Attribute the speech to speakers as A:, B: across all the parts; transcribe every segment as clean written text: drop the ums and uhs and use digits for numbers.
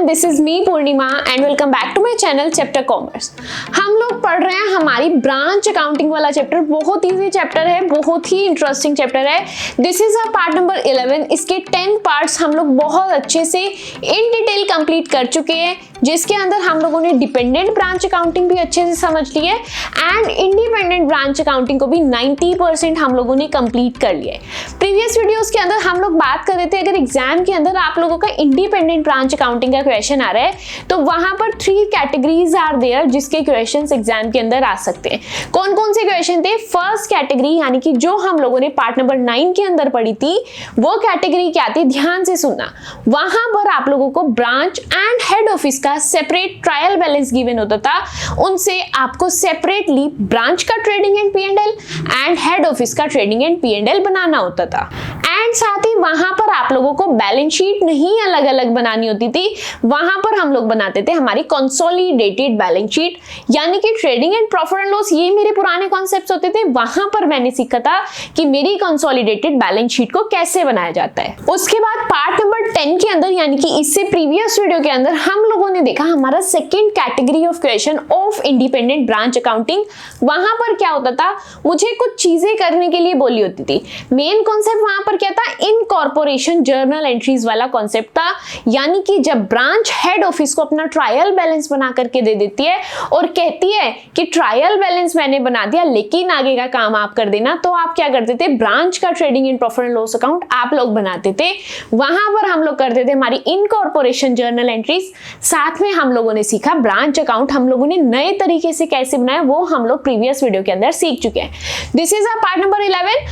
A: Everyone, this is me Purnima and welcome back to my channel chapter commerce. हम लोग पढ़ रहे हैं हमारी ब्रांच अकाउंटिंग वाला चैप्टर। बहुत इजी चैप्टर है, बहुत ही इंटरेस्टिंग चैप्टर है। This is a part number 11। इसके 10 पार्ट्स हम लोग बहुत अच्छे से इन डिटेल कंप्लीट कर चुके हैं, जिसके अंदर हम लोगों ने डिपेंडेंट ब्रांच अकाउंटिंग भी अच्छे से समझ ली है एंड इंडिपेंडेंट ब्रांच अकाउंटिंग को भी 90% हम लोगों ने कंप्लीट कर लिया है। प्रीवियस वीडियोस के अंदर हम लोग बात कर रहे थे, अगर एग्जाम के अंदर आप लोगों का इंडिपेंडेंट ब्रांच अकाउंटिंग का क्वेश्चन आ रहा है तो वहां पर 3 कैटेगरीज आर देयर जिसके क्वेश्चंस एग्जाम के अंदर आ सकते हैं। कौन कौन से क्वेश्चन थे? फर्स्ट कैटेगरी यानी कि जो हम लोगों ने पार्ट नंबर 9 के अंदर पढ़ी थी, वो कैटेगरी क्या थी? ध्यान से सुनना। वहां पर आप लोगों को ब्रांच एंड हेड ऑफिस का सेपरेट ट्रायल बैलेंस गिवन होता था। उनसे आपको सेपरेटली ब्रांच का trading and P&L and head office का ट्रेडिंग एंड P&L बनाना होता था। एंड साथ ही वहां पर आप लोगों को बैलेंस शीट नहीं अलग अलग बनानी होती थी, वहां पर हम लोग बनाते थे हमारी कंसोलिडेटेड बैलेंस शीट, यानी कि trading and profit and loss. ये मेरे पुराने कॉन्सेप्ट्स होते थे, वहां पर मैंने सीखा था कि मेरी कंसोलिडेटेड बैलेंस शीट को कैसे बनाया जाता है। उसके बाद पार्ट नंबर 10 के अंदर यानी कि इससे प्रीवियस वीडियो के अंदर हम लोगों ने देखा हमारा second category of question of independent branch accounting. वहां पर क्या होता था, मुझे कुछ चीजें करने के लिए बोली होती थी। मेन कॉन्सेप्ट वहां पर क्या था? इनकॉर्पोरेशन जर्नल एंट्रीज वाला कॉन्सेप्ट था, यानी कि जब ब्रांच हेड ऑफिस को अपना ट्रायल बैलेंस बना करके दे देती है और कहती है कि ट्रायल बैलेंस मैंने बना दिया लेकिन आगे का काम आप कर देना, तो आप क्या करते थे? ब्रांच का trading and profit and loss account आप लोग बनाते थे। वहां पर हम लोग करते थे हमारी इनकॉर्पोरेशन जर्नल एंट्रीज। साथ में हम लोगों ने सीखा ब्रांच अकाउंट हम लोगों ने नए तरीके से कैसे बनाया, वो हम लोग प्रीवियस वीडियो के अंदर सीख चुके हैं। This is a part number 11।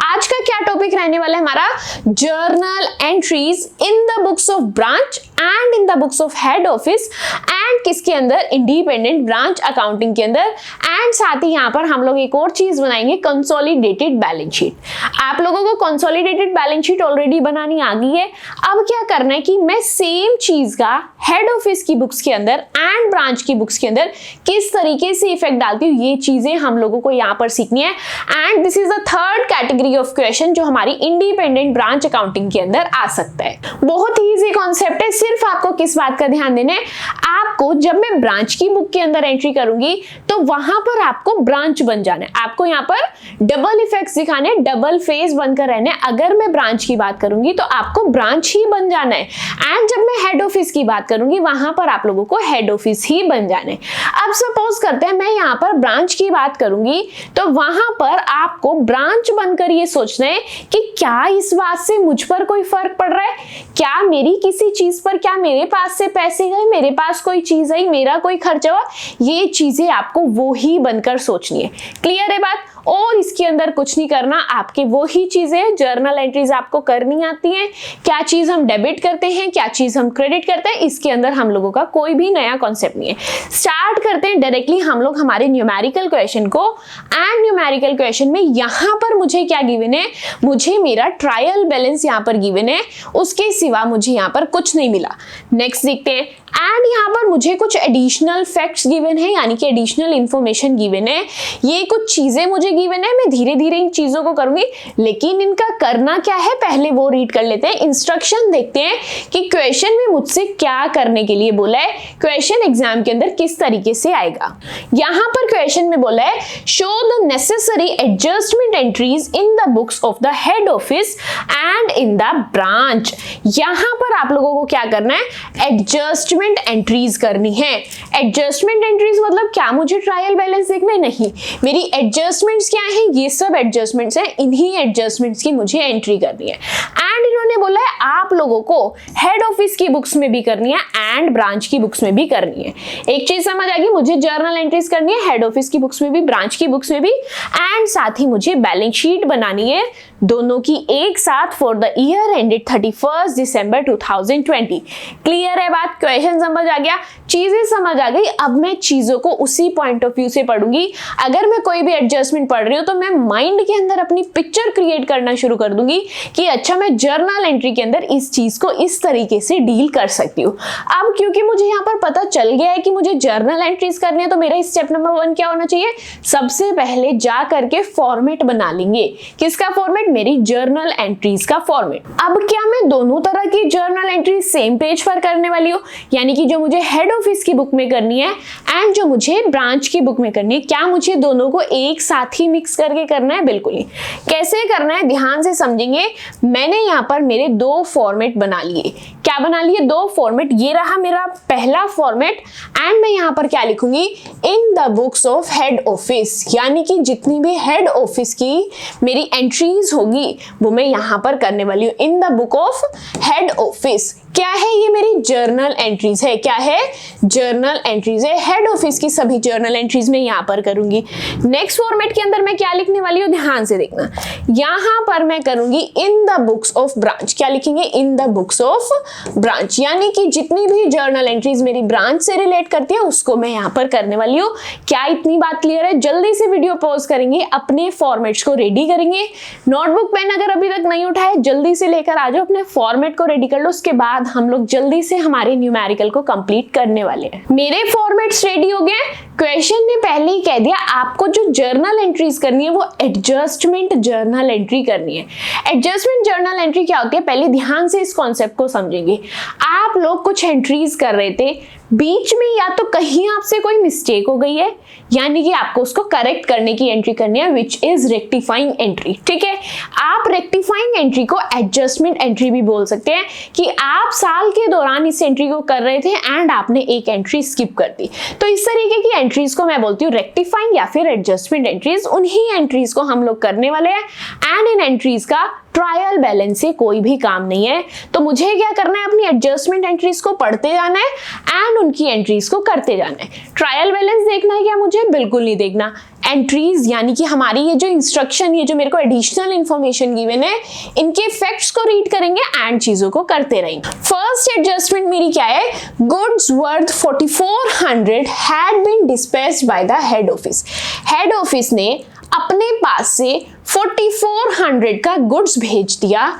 A: आज का क्या टॉपिक रहने वाला है हमारा? Journal entries in the books of branch and in the books of head office and किसके अंदर? इंडिपेंडेंट ब्रांच अकाउंटिंग के अंदर। एंड साथ ही यहाँ पर हम लोग एक और चीज बनाएंगे, कंसोलिडेटेड बैलेंस शीट। आप लोगों को कंसोलिडेटेड बैलेंस शीट ऑलरेडी बनानी आ गई है। अब क्या करना है कि मैं सेम चीज का हेड ऑफिस की बुक्स के अंदर एंड ब्रांच की बुक्स के अंदर किस तरीके से इफेक्ट डालती हूँ, ये चीजें हम लोगों को यहाँ पर सीखनी है। And this is the third category of question जो हमारी इंडिपेंडेंट ब्रांच अकाउंटिंग के अंदर आ सकता है। बहुत ही इजी कॉन्सेप्ट है। सिर्फ आपको किस बात का ध्यान देना है? आपको जब मैं ब्रांच की बुक के अंदर एंट्री करूंगी तो वहां पर आपको ब्रांच बन जाना है। आपको यहाँ पर डबल इफेक्ट्स दिखाने, डबल फेस बनकर रहने। अगर मैं ब्रांच की बात करूंगी तो आपको ब्रांच ही बन जाना है एंड जब मैं हेड ऑफिस की बात करूंगी वहां पर आप लोगों को हेड ऑफिस ही बन जाना है। अब सपोज करते हैं मैं यहाँ पर ब्रांच की बात करूंगी तो वहां पर आपको ब्रांच बनकर ये सोचना है कि क्या इस बात से मुझ पर कोई फर्क पड़ रहा है, क्या मेरी किसी चीज पर, क्या मेरे पास से पैसे गए, मेरे पास कोई चीज आई, मेरा कोई खर्चा हुआ, ये चीजें आपको वो ही बनकर सोचनी है। क्लियर है बात? और इसके अंदर कुछ नहीं करना, आपके वो ही चीजें जर्नल एंट्रीज आपको करनी आती हैं। क्या चीज हम डेबिट करते हैं, क्या चीज हम क्रेडिट करते हैं, इसके अंदर हम लोगों का कोई भी नया कॉन्सेप्ट नहीं है। स्टार्ट करते हैं डायरेक्टली हम लोग हमारे न्यूमेरिकल क्वेश्चन को। एंड न्यूमेरिकल क्वेश्चन में यहां पर मुझे क्या गिवन है? मुझे मेरा ट्रायल बैलेंस यहां पर गिवन है, उसके सिवा मुझे यहां पर कुछ नहीं मिला। नेक्स्ट देखते हैं। एंड यहाँ पर मुझे कुछ एडिशनल फैक्ट्स गिवन है, यानी कि एडिशनल इंफॉर्मेशन गिवन है। ये कुछ चीजें मुझे गिवन है, मैं धीरे धीरे इन चीजों को करूंगी, लेकिन इनका करना क्या है पहले वो रीड कर लेते हैं। इंस्ट्रक्शन देखते हैं कि क्वेश्चन में मुझसे क्या करने के लिए बोला है, क्वेश्चन एग्जाम के अंदर किस तरीके से आएगा। यहाँ पर क्वेश्चन में बोला है show the necessary adjustment entries in the books of the head office and in the branch. यहाँ पर आप लोगों को क्या करना है? एडजस्टमेंट एंट्रीज करनी है। एडजस्टमेंट एंट्रीज मतलब क्या? मुझे ट्रायल बैलेंस देखना है? नहीं, मेरी एडजस्टमेंट्स क्या है? ये सब एडजस्टमेंट्स हैं, इन्हीं एडजस्टमेंट्स की मुझे एंट्री करनी है। एंड इन्होंने बोला है आप लोगों को हेड ऑफिस की बुक्स में भी करनी है एंड ब्रांच की बुक्स में भी करनी है। एक चीज समझ आ गई, मुझे जर्नल एंट्रीज करनी है हेड ऑफिस की बुक्स में भी, ब्रांच की बुक्स में भी, एंड साथ ही मुझे बैलेंस शीट बनानी है दोनों की एक साथ for the year ended 31 December 2020। Clear है बात? क्वेश्चन समझ आ गया, चीजें समझ आ गई। अब मैं चीजों को उसी पॉइंट ऑफ व्यू से पढ़ूंगी। अगर मैं कोई भी एडजस्टमेंट पढ़ रही हूँ तो मैं माइंड के अंदर अपनी पिक्चर क्रिएट करना शुरू कर दूंगी कि अच्छा मैं जर्नल एंट्री के अंदर इस चीज को इस तरीके से डील कर सकती हूँ। अब क्योंकि मुझे यहाँ पर पता चल गया है कि मुझे जर्नल एंट्रीज करनी है तो मेरा स्टेप नंबर 1 क्या होना चाहिए? सबसे पहले जा करके फॉर्मेट बना लेंगे। किसका फॉर्मेट? मेरी जर्नल एंट्रीज का फॉर्मेट। अब क्या मैं दोनों तरह की जर्नल एंट्रीज सेम पेज पर करने वाली हूँ, यानी कि जो मुझे हेड ऑफिस की बुक में करनी है एंड जो मुझे ब्रांच की बुक में करनी है, क्या मुझे दोनों को एक साथ ही मिक्स करके करना है? बिल्कुल नहीं। कैसे करना है ध्यान से समझेंगे। मैंने यहाँ पर मेरे दो फॉर्मेट बना लिए। क्या बना लिए? दो फॉर्मेट। ये रहा मेरा पहला फॉर्मेट एंड मैं यहाँ पर क्या लिखूंगी? इन the books of head office, यानी कि जितनी भी हेड ऑफिस की मेरी एंट्रीज होगी वो मैं यहाँ पर करने वाली हूँ। In the book of head office क्या है? ये मेरी जर्नल एंट्रीज है। क्या है? जर्नल एंट्रीज है। हेड ऑफिस की सभी जर्नल एंट्रीज मैं यहाँ पर करूंगी। नेक्स्ट फॉर्मेट के अंदर मैं क्या लिखने वाली हूँ? ध्यान से देखना। यहाँ पर मैं करूंगी इन द बुक्स ऑफ ब्रांच। क्या लिखेंगे? इन द बुक्स ऑफ ब्रांच, यानी कि जितनी भी जर्नल एंट्रीज मेरी ब्रांच से रिलेट करती है उसको मैं यहाँ पर करने वाली हूँ। क्या इतनी बात क्लियर है? जल्दी से वीडियो पॉज करेंगे, अपने फॉर्मेट्स को रेडी करेंगे। नोटबुक पेन अगर अभी तक नहीं उठाए जल्दी से लेकर आ जाओ, अपने फॉर्मेट को रेडी कर लो। उसके बाद हम लोग जल्दी से हमारे न्यूमेरिकल को कंप्लीट करने वाले हैं। मेरे फॉर्मेट्स रेडी हो गए। क्वेश्चन ने पहले ही कह दिया आपको जो जर्नल एंट्रीज करनी है वो एडजस्टमेंट जर्नल एंट्री करनी है। एडजस्टमेंट जर्नल एंट्री क्या होती है? पहले ध्यान से इस कॉन्सेप्ट को समझेंगे। आप लोग कुछ एंट्रीज कर रहे थे, बीच में या तो कहीं आपसे कोई मिस्टेक हो गई है, यानी कि आपको उसको करेक्ट करने की एंट्री करनी है, विच इज रेक्टिफाइंग एंट्री। ठीक है, आप रेक्टिफाइंग एंट्री को एडजस्टमेंट एंट्री भी बोल सकते हैं कि आप साल के दौरान इस एंट्री को कर रहे थे एंड आपने एक एंट्री स्किप कर दी। तो इस तरीके की एंट्रीज को मैं बोलती हूँ रेक्टिफाइंग या फिर एडजस्टमेंट एंट्रीज। उन्हीं एंट्रीज को हम लोग करने वाले हैं एंड इन एंट्रीज का ट्रायल बैलेंस से कोई भी काम नहीं है। तो मुझे क्या करना है? अपनी एडजस्टमेंट एंट्रीज को पढ़ते जाना है एंड उनकी एंट्रीज को करते जाना है। ट्रायल बैलेंस देखना है क्या मुझे? बिल्कुल नहीं देखना। एंट्रीज यानी कि हमारी ये जो इंस्ट्रक्शन, ये जो मेरे को एडिशनल इंफॉर्मेशन गिवन है, इनके इफेक्ट्स को रीड करेंगे एंड चीजों को करते रहेंगे। फर्स्ट एडजस्टमेंट मेरी क्या है? Goods worth 4400 had been dispatched by the head office. Head office ने अपने पास से 4400 का गुड्स भेज दिया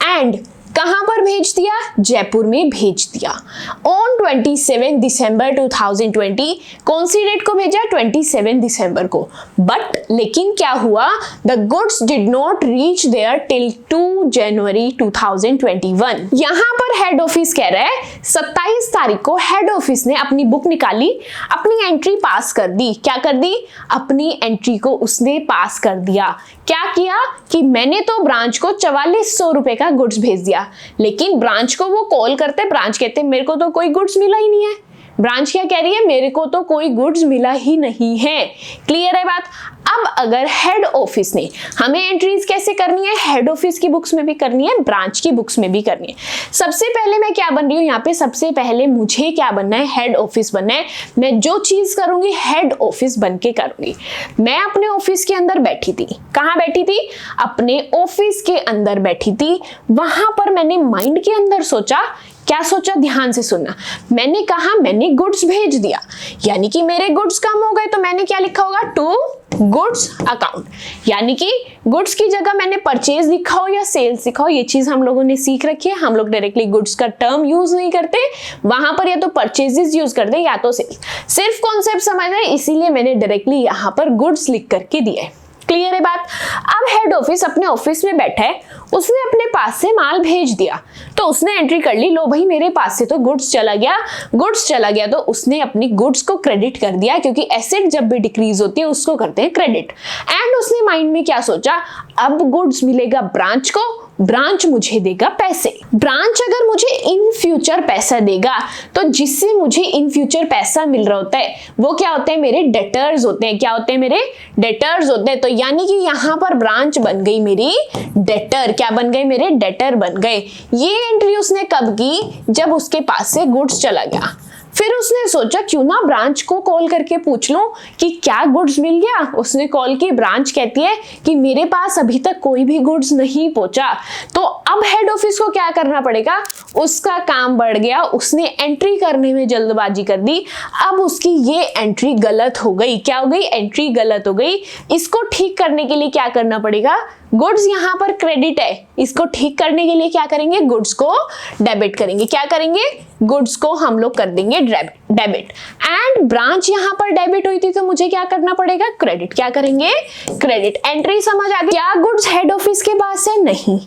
A: एंड कहां पर भेज दिया? जयपुर में भेज दिया। ऑन 27 दिसंबर 2020। कौन सी डेट को भेजा? 27 दिसंबर को। बट लेकिन क्या हुआ? The goods did not reach there till 2 जनवरी 2021। यहां पर हेड ऑफिस कह रहा है 27 तारीख को हेड ऑफिस ने अपनी बुक निकाली, अपनी एंट्री पास कर दी। क्या कर दी? अपनी एंट्री को उसने पास कर दिया। क्या किया कि मैंने तो ब्रांच को 4400 रुपए का गुड्स भेज दिया, लेकिन ब्रांच को वो कॉल करते, ब्रांच कहते मेरे को तो कोई गुड्स मिला ही नहीं है। ब्रांच क्या कह रही है? मेरे को तो कोई गुड्स मिला ही नहीं है। क्लियर है बात? अब अगर हेड ऑफिस ने हमें एंट्रीज कैसे करनी है? हेड ऑफिस की बुक्स में भी करनी है, ब्रांच की बुक्स में भी करनी है। सबसे पहले मैं क्या बन रही हूँ यहाँ पे? सबसे पहले मुझे क्या बनना है? हेड ऑफिस बनना है। मैं जो चीज करूंगी हेड ऑफिस बन के करूंगी। मैं अपने ऑफिस के अंदर बैठी थी। कहाँ बैठी थी? अपने ऑफिस के अंदर बैठी थी। वहां पर मैंने माइंड के अंदर सोचा। क्या सोचा? ध्यान से सुनना। मैंने कहा मैंने गुड्स भेज दिया, यानी कि मेरे गुड्स कम हो गए, तो मैंने क्या लिखा होगा? टू गुड्स अकाउंट, यानी कि गुड्स की जगह मैंने परचेज लिखा हो या सेल्स लिखा हो। ये चीज हम लोगों ने सीख रखी है। हम लोग डायरेक्टली गुड्स का टर्म यूज नहीं करते, वहां पर या तो परचेजेस यूज करते या तो सेल्स। सिर्फ कॉन्सेप्ट समझ रहे, इसीलिए मैंने डायरेक्टली यहां पर गुड्स लिख करके दिया है। क्लियर है बात? अब हेड ऑफिस अपने ऑफिस में बैठा है, उसने अपने पास से माल भेज दिया, तो उसने एंट्री कर ली, लो भाई मेरे पास से तो गुड्स चला गया। गुड्स चला गया तो उसने अपनी गुड्स को क्रेडिट कर दिया, क्योंकि एसेट जब भी डिक्रीज होती है उसको करते हैं क्रेडिट। एंड उसने माइंड में क्या सोचा? अब गुड्स मिलेगा ब्रांच को, ब्रांच मुझे देगा पैसे। ब्रांच अगर मुझे इन फ्यूचर पैसा देगा तो जिससे मुझे इन फ्यूचर पैसा मिल रहा होता है वो क्या होते हैं? मेरे डेटर्स होते हैं। क्या होते हैं? मेरे डेटर्स होते हैं। तो यानी कि यहाँ पर ब्रांच बन गई मेरी डेटर। क्या बन गए? मेरे डेटर बन गए। ये एंट्री उसने कब की? जब उसके पास से गुड्स चला गया। फिर उसने सोचा क्यों ना ब्रांच को कॉल करके पूछ लूं कि क्या गुड्स मिल गया। उसने कॉल की, ब्रांच कहती है कि मेरे पास अभी तक कोई भी गुड्स नहीं पहुंचा। तो अब हेड ऑफिस को क्या करना पड़ेगा? उसका काम बढ़ गया, उसने एंट्री करने में जल्दबाजी कर दी। अब उसकी ये एंट्री गलत हो गई। क्या हो गई? एंट्री गलत हो गई। इसको ठीक करने के लिए क्या करना पड़ेगा? गुड्स यहाँ पर क्रेडिट है, इसको ठीक करने के लिए क्या करेंगे? गुड्स को डेबिट करेंगे। क्या करेंगे? गुड्स को हम लोग कर देंगे डेबिट। डेबिट, एंड ब्रांच यहाँ पर डेबिट हुई थी तो मुझे क्या करना पड़ेगा, क्रेडिट। क्या करेंगे, क्रेडिट। एंट्री समझ आ गई। क्या गुड्स हेड ऑफिस के पास है, नहीं।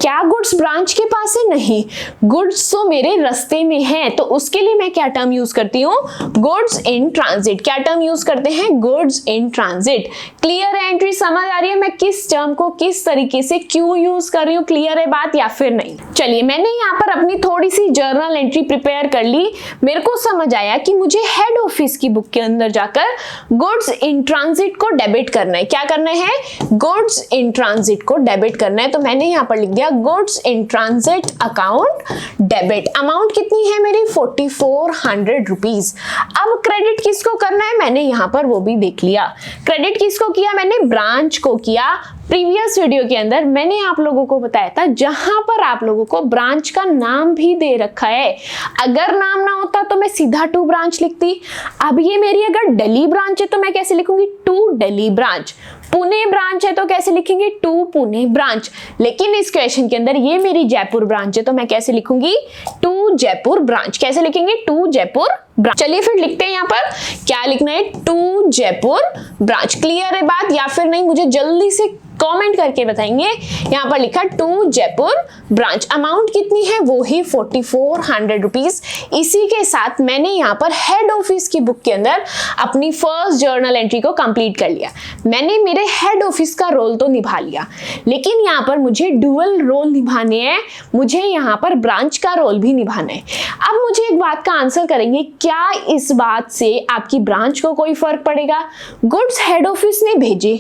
A: क्या गुड्स ब्रांच के पास है, नहीं। गुड्स तो मेरे रास्ते में है, तो उसके लिए मैं क्या टर्म यूज करती हूँ, गुड्स इन ट्रांजिट। क्या टर्म यूज करते हैं, गुड्स इन ट्रांजिट। क्लियर है, एंट्री समझ आ रही है मैं किस टर्म को किस तरीके से क्यों यूज कर रही हूँ, क्लियर है बात या फिर नहीं। चलिए, मैंने यहाँ पर अपनी थोड़ी सी जर्नल एंट्री प्रिपेयर कर ली। मेरे को समझ आया कि मुझे हेड ऑफिस की बुक के अंदर जाकर गुड्स इन ट्रांजिट को डेबिट करना है। क्या करना है, गुड्स इन ट्रांजिट को डेबिट करना है। तो मैंने यहाँ पर लिख दिया goods in transit account debit. Amount कितनी है मेरी, 4400 रुपीज। अब क्रेडिट किसको करना है, मैंने यहां पर वो भी देख लिया। क्रेडिट किसको किया, मैंने ब्रांच को किया। प्रीवियस वीडियो के अंदर मैंने आप लोगों को बताया था, जहां पर आप लोगों को ब्रांच का नाम भी दे रखा है। अगर नाम ना होता तो मैं सीधा टू ब्रांच लिखती। अब ये मेरी अगर दिल्ली ब्रांच है तो मैं कैसे लिखूंगी, to Delhi branch. Pune branch है तो कैसे लिखेंगे, टू पुणे ब्रांच। लेकिन इस क्वेश्चन के अंदर ये मेरी जयपुर ब्रांच है तो मैं कैसे लिखूंगी, टू जयपुर ब्रांच। कैसे लिखेंगे, टू जयपुर ब्रांच। चलिए फिर लिखते हैं यहाँ पर क्या लिखना है, टू जयपुर ब्रांच। क्लियर है बात या फिर नहीं, मुझे जल्दी से कमेंट करके बताएंगे। यहाँ पर लिखा टू जयपुर ब्रांच। अमाउंट कितनी है, वो ही 4400 रुपीज। इसी के साथ मैंने यहाँ पर हेड ऑफिस की बुक के अंदर अपनी फर्स्ट जर्नल एंट्री को कंप्लीट कर लिया। मैंने मेरे हेड ऑफिस का रोल तो निभा लिया, लेकिन यहाँ पर मुझे डुअल रोल निभाने हैं, मुझे यहाँ पर ब्रांच का रोल भी निभाना है। अब मुझे एक बात का आंसर करेंगे, क्या इस बात से आपकी ब्रांच को कोई फर्क पड़ेगा। गुड्स हेड ऑफिस ने भेजे,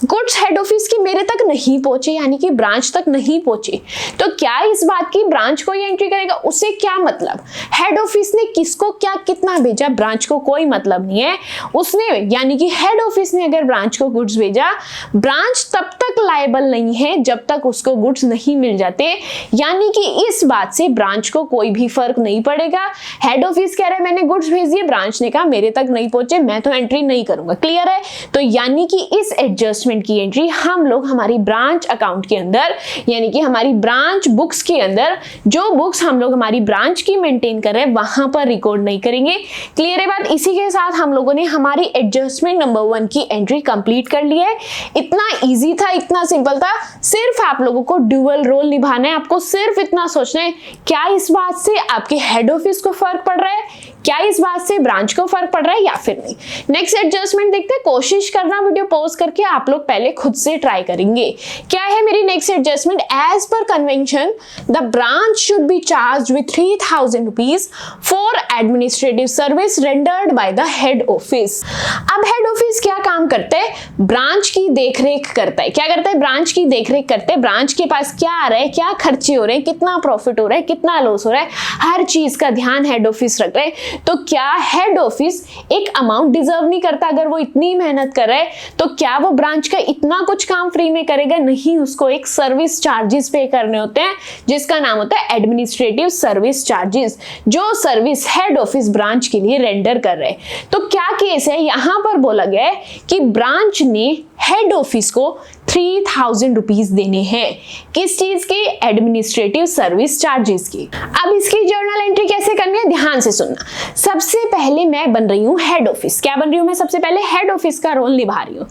A: गुड्स हेड ऑफिस की मेरे तक नहीं पहुंचे, यानी कि ब्रांच तक नहीं पहुंचे, तो क्या इस बात की ब्रांच को ये एंट्री करेगा, उसे क्या मतलब। हेड ऑफिस ने किसको क्या कितना भेजा, ब्रांच को कोई मतलब नहीं है। उसने यानी कि हेड ऑफिस ने अगर ब्रांच को गुड्स भेजा, ब्रांच तब तक लायबल नहीं है जब तक उसको गुड्स नहीं मिल जाते, यानी कि इस बात से ब्रांच को कोई भी फर्क नहीं पड़ेगा। हेड ऑफिस कह रहा है मैंने गुड्स भेज दिए, ब्रांच ने कहा मेरे तक नहीं पहुंचे, मैं तो एंट्री नहीं करूंगा। क्लियर है, तो यानी कि इस एडजस्टमेंट की एंट्री हम लोग हमारी ब्रांच अकाउंट के अंदर, यानी कि हमारी ब्रांच बुक्स के अंदर, जो बुक्स हम लोग हमारी ब्रांच की मेंटेन कर रहे हैं वहां पर रिकॉर्ड नहीं करेंगे। क्लियर है बात। इसी के साथ हम लोगों ने हमारी एडजस्टमेंट नंबर 1 की एंट्री कंप्लीट कर ली है। इतना इजी था, इतना सिंपल था। सिर्फ आप लोगों को ड्यूअल रोल निभाना है। आपको सिर्फ इतना सोचना है, क्या इस बात से आपके हेड ऑफिस को फर्क पड़ रहा है, क्या इस बात से ब्रांच को फर्क पड़ रहा है या फिर नहीं। नेक्स्ट एडजस्टमेंट देखते हैं। कोशिश करना वीडियो पॉज करके आप लोग पहले खुद से ट्राई करेंगे। क्या है मेरी next adjustment, as per convention the branch should be charge with 3000 rupees for administrative service rendered by the head office. अब हेड ऑफिस क्या काम करता है, ब्रांच की देखरेख करता है। क्या करता है, ब्रांच की देखरेख करते हैं। ब्रांच के पास क्या आ रहा है, क्या खर्चे हो रहे हैं, कितना प्रॉफिट हो रहा है, कितना लॉस हो रहा है, हर चीज का ध्यान हेड ऑफिस रख रहे हैं। तो क्या हेड ऑफिस एक अमाउंट डिजर्व नहीं करता, अगर वो इतनी मेहनत कर रहा है तो क्या वो ब्रांच का इतना कुछ काम फ्री में करेगा, नहीं। उसको एक सर्विस चार्जेस पे करने होते हैं जिसका नाम होता है एडमिनिस्ट्रेटिव सर्विस चार्जेस, जो सर्विस हेड ऑफिस ब्रांच के लिए रेंडर कर रहे हैं। तो क्या केस है, यहां पर बोला गया है कि ब्रांच ने हेड ऑफिस को 3000 रुपीज देने हैं। किस चीज के, एडमिनिस्ट्रेटिव सर्विस चार्जेस की। अब इसकी जर्नल एंट्री कैसे करनी है, ध्यान से सुनना। सबसे पहले मैं बन रही हूं हेड ऑफिस। क्या बन रही हूं मैं, सबसे पहले हेड ऑफिस का रोल निभा रही हूं।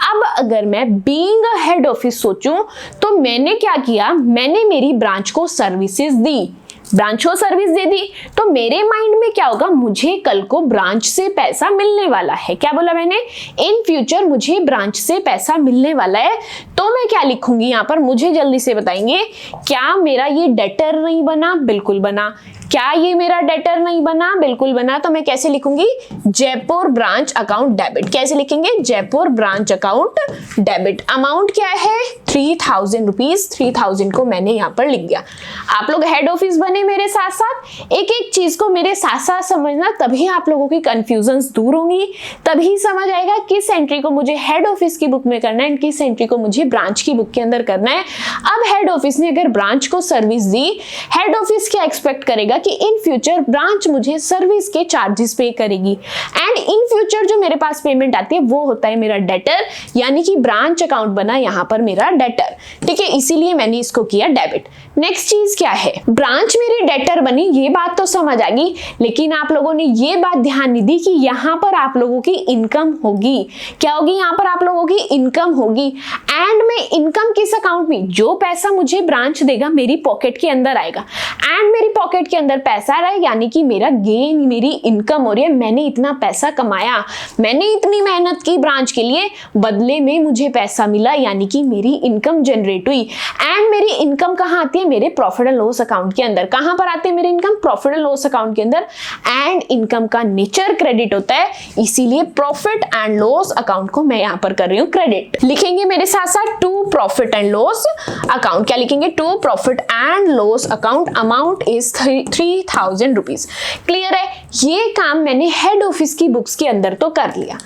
A: अब अगर मैं बीइंग अ हेड ऑफिस सोचूं तो मैंने क्या किया, मैंने मेरी ब्रांच को सर्विसेज दी, ब्रांच को सर्विस दे दी, तो मेरे माइंड में क्या होगा, मुझे कल को ब्रांच से पैसा मिलने वाला है। क्या बोला मैंने, इन फ्यूचर मुझे ब्रांच से पैसा मिलने वाला है। तो मैं क्या लिखूंगी यहाँ पर, मुझे जल्दी से बताएंगे। क्या मेरा ये डेटर नहीं बना, बिल्कुल बना। क्या ये मेरा डेटर नहीं बना, बिल्कुल बना। तो मैं कैसे लिखूंगी, जयपुर ब्रांच अकाउंट डेबिट। कैसे लिखेंगे, Jaipur branch account debit. Amount क्या है, 3000 रुपीज। 3000 को मैंने यहाँ पर लिख दिया। आप लोग हेड ऑफिस बने मेरे साथ साथ, एक एक चीज को मेरे साथ साथ समझना, तभी आप लोगों की कंफ्यूजन्स दूर होंगी, तभी समझ आएगा किस एंट्री को मुझे हेड ऑफिस की बुक में करना है, किस एंट्री को मुझे ब्रांच की बुक के अंदर करना है। अब हेड ऑफिस ने अगर ब्रांच को सर्विस दी, हेड ऑफिस क्या एक्सपेक्ट करेगा कि इन फ्यूचर ब्रांच मुझे सर्विस के चार्जेस पे करेगी एंड इन फ्यूचर जो मेरे पास पेमेंट आती है वो होता है मेरा डेटर, यानी कि ब्रांच अकाउंट बना यहाँ पर मेरा डेटर। ठीक है, इसीलिए मैंने इसको किया डेबिट। नेक्स्ट चीज क्या है, ब्रांच मेरी डेटर बनी, ये बात तो समझ आ गई, लेकिन आप लोगों ने ये बात ध्यान नहीं दी कि यहाँ पर आप लोगों की इनकम होगी। क्या होगी यहाँ पर आप लोगों की इनकम होगी एंड मैं इनकम किस अकाउंट में, जो पैसा मुझे ब्रांच देगा मेरी पॉकेट के अंदर आएगा एंड मेरी पॉकेट के अंदर पैसा आ रहा है, यानी कि मेरा गेन, मेरी इनकम हो रही है। मैंने इतना पैसा कमाया, मैंने इतनी मेहनत की ब्रांच के लिए, बदले में मुझे पैसा मिला, यानी कि मेरी इनकम जनरेट हुई एंड मेरी इनकम कहाँ आती है, मेरे प्रॉफिट एंड लॉस अकाउंट के अंदर। कहां पर आती है मेरी income, profit and loss account के अंदर एंड इनकम का नेचर क्रेडिट होता है, इसीलिए प्रॉफिट एंड लॉस अकाउंट को मैं यहां पर कर रही हूं क्रेडिट। लिखेंगे मेरे साथ साथ to profit and loss account, क्या लिखेंगे, to profit and loss account, amount is 3000 rupees. Clear है, ये काम मैंने हेड ऑफिस की बुक्स के अंदर तो कर लिया।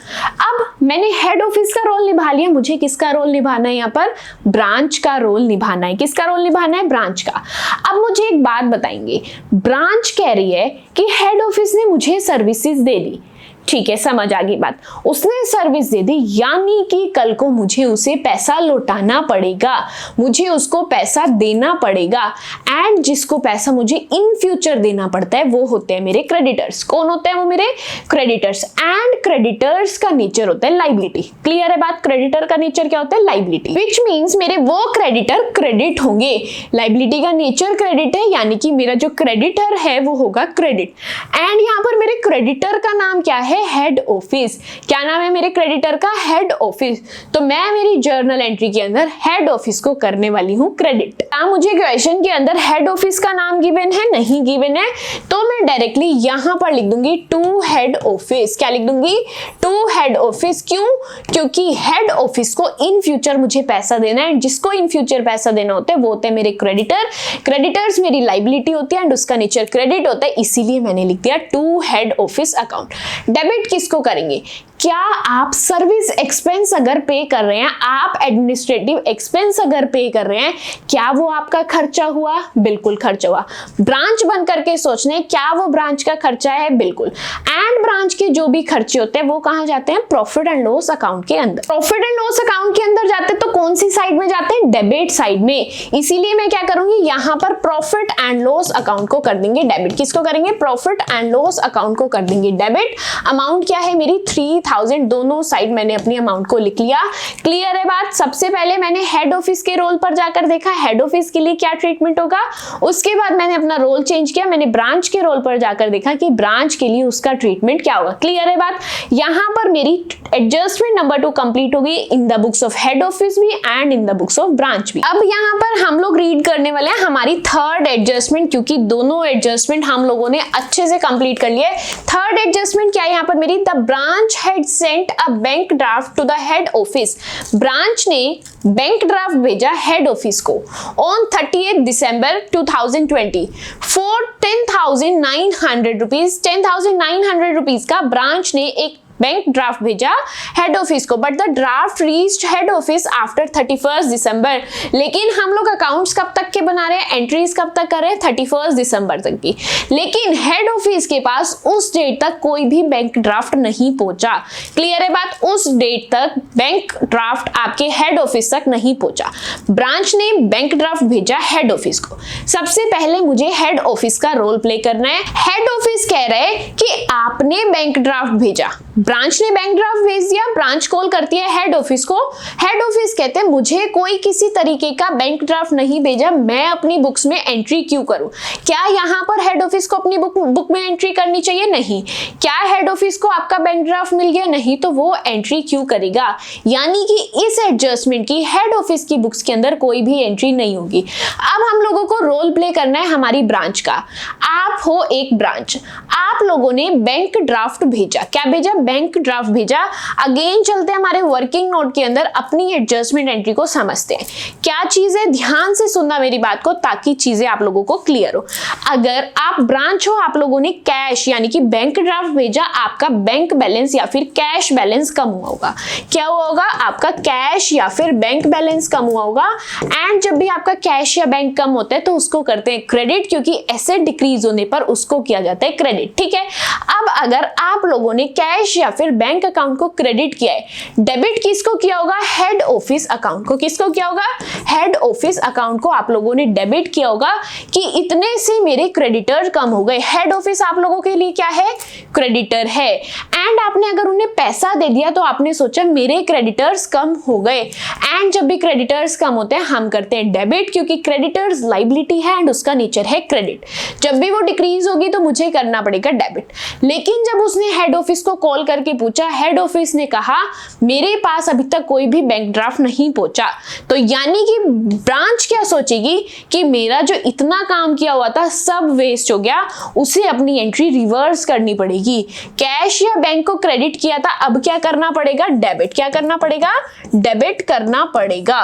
A: अब मैंने हेड ऑफिस का रोल निभा लिया, मुझे किसका रोल निभाना है, यहाँ पर ब्रांच का रोल निभाना है। किसका रोल निभाना है, ब्रांच का। अब मुझे एक बात बताएंगे, ब्रांच कह रही है कि हेड ऑफिस ने मुझे सर्विसेज दे दी, ठीक है, समझ आ गई बात, उसने सर्विस दे दी, यानी कि कल को मुझे उसे पैसा लौटाना पड़ेगा, मुझे उसको पैसा देना पड़ेगा एंड जिसको पैसा मुझे इन फ्यूचर देना पड़ता है वो होते हैं मेरे क्रेडिटर्स। कौन होते हैं वो, मेरे क्रेडिटर्स एंड क्रेडिटर्स का नेचर होता है लाइबिलिटी। क्लियर है बात, क्रेडिटर का नेचर क्या होता है, लाइबिलिटी, विच मीन्स मेरे वो क्रेडिटर क्रेडिट होंगे। लाइबिलिटी का नेचर क्रेडिट है, यानी कि मेरा जो क्रेडिटर है वो होगा क्रेडिट एंड यहाँ पर मेरे क्रेडिटर का नाम क्या है, हेड ऑफिस। क्या नाम है मेरे क्रेडिटर का, हेड ऑफिस। तो मैं मेरी जर्नल एंट्री के अंदर हेड ऑफिस को करने वाली हूँ क्रेडिट। मुझे क्वेश्चन के अंदर हेड ऑफिस का नाम गिवन है, नहीं गिवन है, तो मैं डायरेक्टली यहां पर लिख दूंगी टू हेड ऑफिस। क्या लिख दूंगी, टू हेड ऑफिस। क्यों, क्योंकि हेड ऑफिस को इन फ्यूचर मुझे पैसा देना है, जिसको इन फ्यूचर पैसा देना होता है वो होते हैं मेरे क्रेडिटर। क्रेडिटर्स मेरी लाइबिलिटी होती है एंड उसका नेचर क्रेडिट होता है, इसीलिए मैंने लिख दिया to head office account. Debit किसको करेंगे, क्या आप सर्विस एक्सपेंस अगर पे कर रहे हैं, आप एडमिनिस्ट्रेटिव एक्सपेंस अगर पे कर रहे हैं, क्या वो आपका खर्चा हुआ, बिल्कुल खर्चा हुआ। ब्रांच बन करके सोचने, क्या वो ब्रांच का खर्चा है, बिल्कुल। एंड ब्रांच के जो भी खर्चे होते हैं वो कहां जाते हैं, प्रॉफिट एंड लॉस अकाउंट के अंदर। प्रॉफिट एंड लॉस अकाउंट के अंदर जाते हैं तो कौन सी साइड में जाते हैं, डेबिट साइड में, इसीलिए मैं क्या करूंगी, यहां पर प्रॉफिट एंड लॉस अकाउंट को कर देंगे डेबिट। किसको करेंगे, प्रॉफिट एंड लॉस अकाउंट को कर देंगे डेबिट। अमाउंट क्या है मेरी 3000, दोनों साइड मैंने अपनी अमाउंट को लिख लिया। क्लियर है बात। सबसे पहले मैंने हेड ऑफिस के रोल पर जाकर देखा हेड ऑफिस के लिए क्या ट्रीटमेंट होगा, उसके बाद मैंने अपना रोल चेंज किया, मैंने ब्रांच के रोल पर जाकर देखा कि ब्रांच के लिए उसका ट्रीटमेंट क्या होगा। क्लियर है बात। यहां पर मेरी एडजस्टमेंट नंबर 2 कंप्लीट हो गई in the books of head office भी and in the books of branch भी। अब यहां पर हम लोग रीड करने वाले हैं हमारी थर्ड एडजस्टमेंट, क्योंकि दोनों एडजस्टमेंट हम लोगों ने अच्छे से कंप्लीट कर लिए। थर्ड एडजस्टमेंट क्या है यहाँ पर मेरी, the branch had sent a bank draft to the head office. Branch ने बैंक ड्राफ्ट भेजा हेड ऑफिस को on 30 December 2020 for 10,900 rupees. 10,900 rupees का ब्रांच ने एक बैंक ड्राफ्ट भेजा हेड ऑफिस को, but the draft reached head office after 31 December. लेकिन हम लोग अकाउंट्स कब तक के बना रहे हैं, एंट्रीज कब तक कर रहे हैं, 31 दिसंबर तक की। लेकिन हेड ऑफिस के पास उस डेट तक कोई भी बैंक ड्राफ्ट नहीं पहुंचा। क्लियर है बात, उस डेट तक बैंक ड्राफ्ट आपके हेड ऑफिस तक नहीं पहुंचा। ब्रांच ने बैंक ड्राफ्ट भेजा हेड ऑफिस को। सबसे पहले मुझे हेड ऑफिस का रोल प्ले करना है। हेड ऑफिस कह रहे हैं कि आपने बैंक ड्राफ्ट भेजा, ब्रांच ने बैंक ड्राफ्ट भेज दिया, ब्रांच कॉल करती है हेड ऑफिस को। हेड ऑफिस कहते हैं मुझे कोई किसी तरीके का बैंक ड्राफ्ट नहीं भेजा, मैं अपनी बुक्स में एंट्री क्यों करूं। क्या यहाँ पर हेड ऑफिस को अपनी बुक में एंट्री करनी चाहिए, नहीं। क्या हेड ऑफिस को आपका बैंक ड्राफ्ट मिल गया, नहीं, तो वो एंट्री क्यों करेगा। यानी कि इस एडजस्टमेंट की हेड ऑफिस की बुक्स के अंदर कोई भी एंट्री नहीं होगी। अब हम लोगों को रोल प्ले करना है हमारी ब्रांच का। आप हो एक ब्रांच, आप लोगों ने बैंक ड्राफ्ट भेजा, क्या भेजा, बैंक ड्राफ्ट भेजा। अगेन चलते हैं हमारे वर्किंग नोट के अंदर, अपनी एडजस्टमेंट एंट्री को समझते हैं। क्या चीज है, ध्यान से सुनना मेरी बात को ताकि चीजें आप लोगों को क्लियर हो। अगर आप ब्रांच हो, आप लोगों ने कैश यानी कि बैंक ड्राफ्ट भेजा, आपका बैंक बैलेंस या फिर कैश बैलेंस कम हुआ होगा। क्या हुआ होगा? आपका कैश या फिर बैंक बैलेंस कम हुआ होगा। एंड जब भी आपका कैश या बैंक कम होता है तो उसको करते हैं क्रेडिट, क्योंकि एसेट डिक्रीज होने पर उसको किया जाता है क्रेडिट। ठीक है, अब अगर आप लोगों ने कैश या फिर बैंक अकाउंट को क्रेडिट किया है, डेबिट किसको किया होगा? हेड ऑफिस अकाउंट को। किसको किया होगा? हेड ऑफिस अकाउंट को आप लोगों ने डेबिट किया होगा कि इतने से मेरे क्रेडिटर कम हो गए। हेड ऑफिस आप लोगों के लिए क्या है? क्रेडिटर है। एंड आपने अगर उन्हें पैसा दे दिया तो आपने सोचा मेरे क्रेडिटर्स कम हो गए। एंड जब भी क्रेडिटर्स कम होते हैं हम करते हैं डेबिट, क्योंकि क्रेडिटर्स लाइबिलिटी है एंड उसका नेचर है क्रेडिट। जब भी वो डिक्रीज होगी तो मुझे करना पड़ेगा डेबिट। लेकिन जब उसने हेड ऑफिस को कॉल करके पूछा, हेड ऑफिस ने कहा मेरे पास अभी तक कोई भी बैंक ड्राफ्ट नहीं पहुंचा, तो यानी कि ब्रांच क्या सोचेगी कि मेरा जो इतना काम किया हुआ था सब वेस्ट हो गया, उसे अपनी एंट्री रिवर्स करनी पड़ेगी। कैश या बैंक को क्रेडिट किया था, अब क्या करना पड़ेगा? डेबिट। क्या करना पड़ेगा? डेबिट करना पड़ेगा।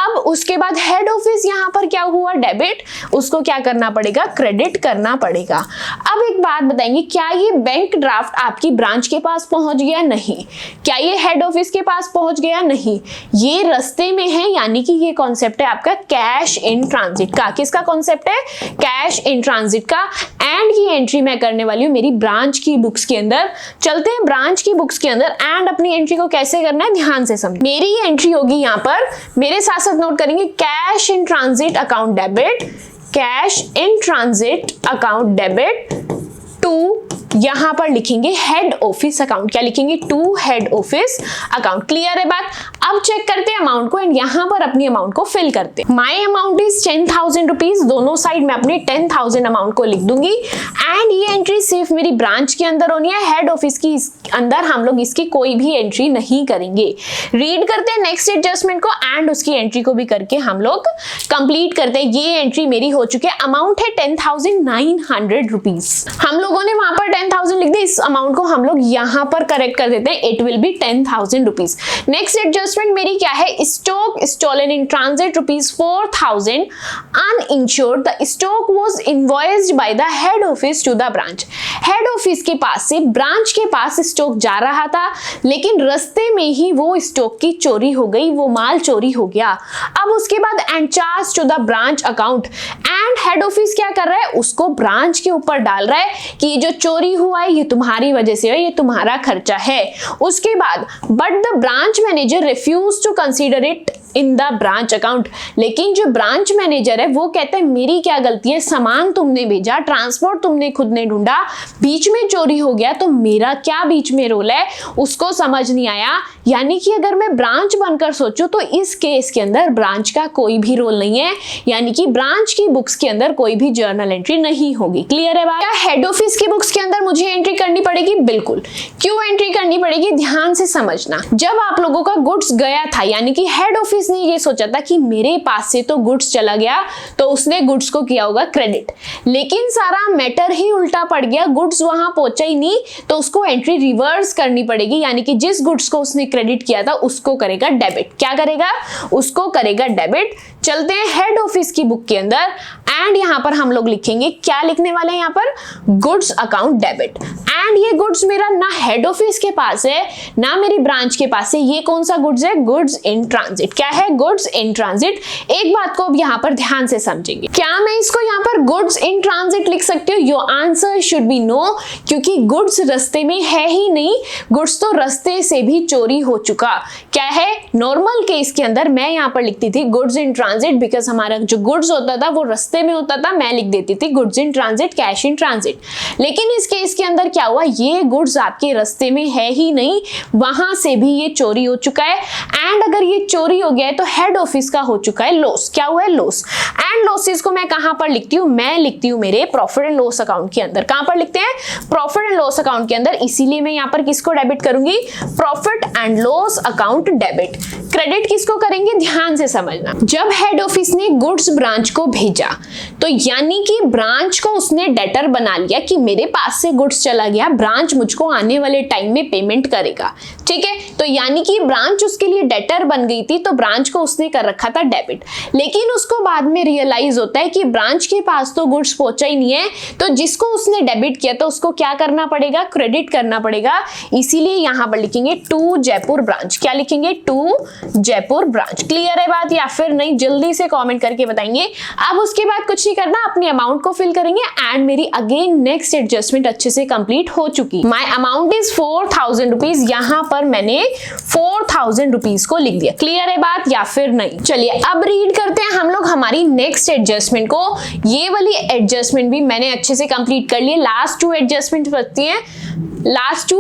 A: अब उसके बाद हेड ऑफिस यहां पर क्या हुआ? डेबिट, उसको क्या करना पड़ेगा? क्रेडिट करना पड़ेगा। अब एक बात बताएंगे, क्या ये बैंक ड्राफ्ट आपकी ब्रांच के पास पहुंच गया? नहीं। क्या ये हेड ऑफिस के पास पहुंच गया? नहीं, ये रास्ते में है। यानी कि ये कॉन्सेप्ट है आपका कैश इन ट्रांजिट का। किसका कॉन्सेप्ट है? कैश इन ट्रांजिट का। एंड ये एंट्री मैं करने वाली हूं मेरी ब्रांच की बुक्स के अंदर। चलते हैं ब्रांच की बुक्स के अंदर। एंड अपनी एंट्री को कैसे करना है ध्यान से समझ। मेरी एंट्री होगी यहां पर, मेरे साथ साथ नोट करेंगे, cash in transit account debit, cash in transit account debit to, यहां पर लिखेंगे हेड ऑफिस अकाउंट। क्या लिखेंगे? To head office account. Clear है बात? अब चेक करते हैं अमाउंट को एंड यहां पर अपनी अमाउंट को फिल करते हैं। माई अमाउंट इज 10,000 रुपीज। दोनों साइड में अपने 10,000 अमाउंट को लिख दूंगी। एंड ये एंट्री सिर्फ मेरी ब्रांच के अंदर होनी है, हेड ऑफिस की अंदर हम लोग इसकी कोई भी एंट्री नहीं करेंगे। रीड करते हैं नेक्स्ट एडजस्टमेंट को एंड उसकी एंट्री को भी करके हम लोग कंप्लीट करते हैं। ये एंट्री मेरी हो चुकी है। अमाउंट है 10,900 रुपीज। हम लोगों ने वहां पर 10,000 लिख दी, इस अमाउंट को हम लोग यहां पर करेक्ट कर देते हैं। It will be 10,000 rupees. Next adjustment मेरी क्या है? Stock stolen in transit rupees 4,000 uninsured. The stock was invoiced by the head office to the branch. Head office के पास से ब्रांच के पास स्टॉक जा रहा था, लेकिन रास्ते में ही वो स्टॉक की चोरी हो गई, वो माल चोरी हो गया। अब उसके बाद and charge to the branch account. And head office क्या कर रहा है? उसको ब्रांच के ऊपर डाल रहा है कि ये जो चोरी हुआ है ये तुम्हारी वजह से है, ये तुम्हारा खर्चा है। उसके बाद but the branch manager refuse to consider it in the branch account. लेकिन जो ब्रांच मैनेजर है वो कहता है मेरी क्या गलती है, सामान तुमने भेजा, ट्रांसपोर्ट तुमने खुद ने ढूंढा, बीच में चोरी हो गया तो मेरा क्या बीच में रोल है, उसको समझ नहीं आया। यानी कि अगर मैं ब्रांच बनकर सोचूं तो इस केस के अंदर ब्रांच का कोई भी रोल नहीं है, यानी कि ब्रांच की बुक्स के अंदर कोई भी जर्नल एंट्री नहीं होगी। क्लियर है बात? क्या हेड ऑफिस की बुक्स के अंदर मुझे एंट्री करनी पड़ेगी? बिल्कुल। क्यों एंट्री करनी पड़ेगी? ध्यान से समझना। जब आप लोगों का गुड्स गया था, यानी कि हेड ऑफिस ने ये सोचा था कि मेरे पास से तो गुड्स चला गया, तो उसने गुड्स को किया होगा क्रेडिट। लेकिन सारा मैटर ही उल्टा पड़ गया, गुड्स वहां पहुंचा ही नहीं, तो उसको एंट्री रिवर्स करनी पड़ेगी। यानी कि जिस गुड्स को उसने क्रेडिट किया था उसको करेगा डेबिट। क्या करेगा? उसको करेगा डेबिट। चलते हैं हेड ऑफिस की बुक के अंदर एंड यहां पर हम लोग लिखेंगे, क्या लिखने वाले हैं यहां पर? Goods account debit. एंड ये गुड्स मेरा ना हेड ऑफिस के पास है ना मेरी ब्रांच के पास है। ये कौन सा गुड्स है? Goods in transit. क्या है? Goods in transit. एक बात को अब यहां पर ध्यान से समझेंगे, क्या मैं इसको यहां पर गुड्स इन ट्रांजिट लिख सकती हूँ? Your answer should be no, क्योंकि गुड्स रास्ते में है ही नहीं, गुड्स तो रास्ते से भी चोरी हो चुका। क्या है? नॉर्मल केस के अंदर मैं यहां पर लिखती थी गुड्स इन ट्रांजिट, बिकॉज हमारा जो गुड्स होता था वो रास्ते में होता था, मैं लिख देती थी goods in transit, cash in transit. लेकिन इस केस के अंदर क्या हुआ? ये गुड्स आपके रास्ते में है ही नहीं, वहां से भी ये चोरी हो चुका है। एंड अगर ये चोरी हो गया है तो हेड ऑफिस का हो चुका है लॉस। क्या हुआ है? लॉस। एंड लॉसेस को मैं कहां पर लिखती हूँ? मैं लिखती हूँ मेरे प्रॉफिट एंड लॉस अकाउंट के अंदर। कहां पर लिखते हैं? प्रॉफिट एंड लॉस अकाउंट के अंदर। इसीलिए मैं यहां पर किसको डेबिट करूंगी? Profit and loss account debit. Credit किसको करेंगे? ध्यान से समझना। जब हेड ऑफिस ने गुड्स ब्रांच को भेजा तो यानी कि ब्रांच को उसने डेटर बना लिया कि मेरे पास से गुड्स चला गया ब्रांच मुझको आने वाले टाइम में पेमेंट करेगा, ठीक है। तो यानी कि ब्रांच उसके लिए डेटर बन गई थी, तो ब्रांच को उसने कर रखा था डेबिट, लेकिन उसको बाद में रियलाइज होता है कि ब्रांच के पास तो गुड्स पहुंचा ही नहीं है, तो जिसको उसने डेबिट किया तो उसको क्या करना पड़ेगा, क्रेडिट करना पड़ेगा। इसीलिए यहां पर लिखेंगे टू जयपुर ब्रांच। क्या लिखेंगे, टू जयपुर ब्रांच। क्लियर है बात या फिर नहीं, जल्दी से कमेंट करके बताएंगे। अब उसके बाद कुछ नहीं करना, अपने अमाउंट को फिल करेंगे एंड मेरी अगेन नेक्स्ट एडजस्टमेंट अच्छे से कंप्लीट हो चुकी। माय अमाउंट इज 4000 रुपीज, यहां पर मैंने 4000 रुपीज को लिख दिया। क्लियर है बात या फिर नहीं। चलिए अब रीड करते हैं हम लोग हमारी नेक्स्ट एडजस्टमेंट को। ये वाली एडजस्टमेंट भी मैंने अच्छे से कंप्लीट कर लिए। लास्ट टू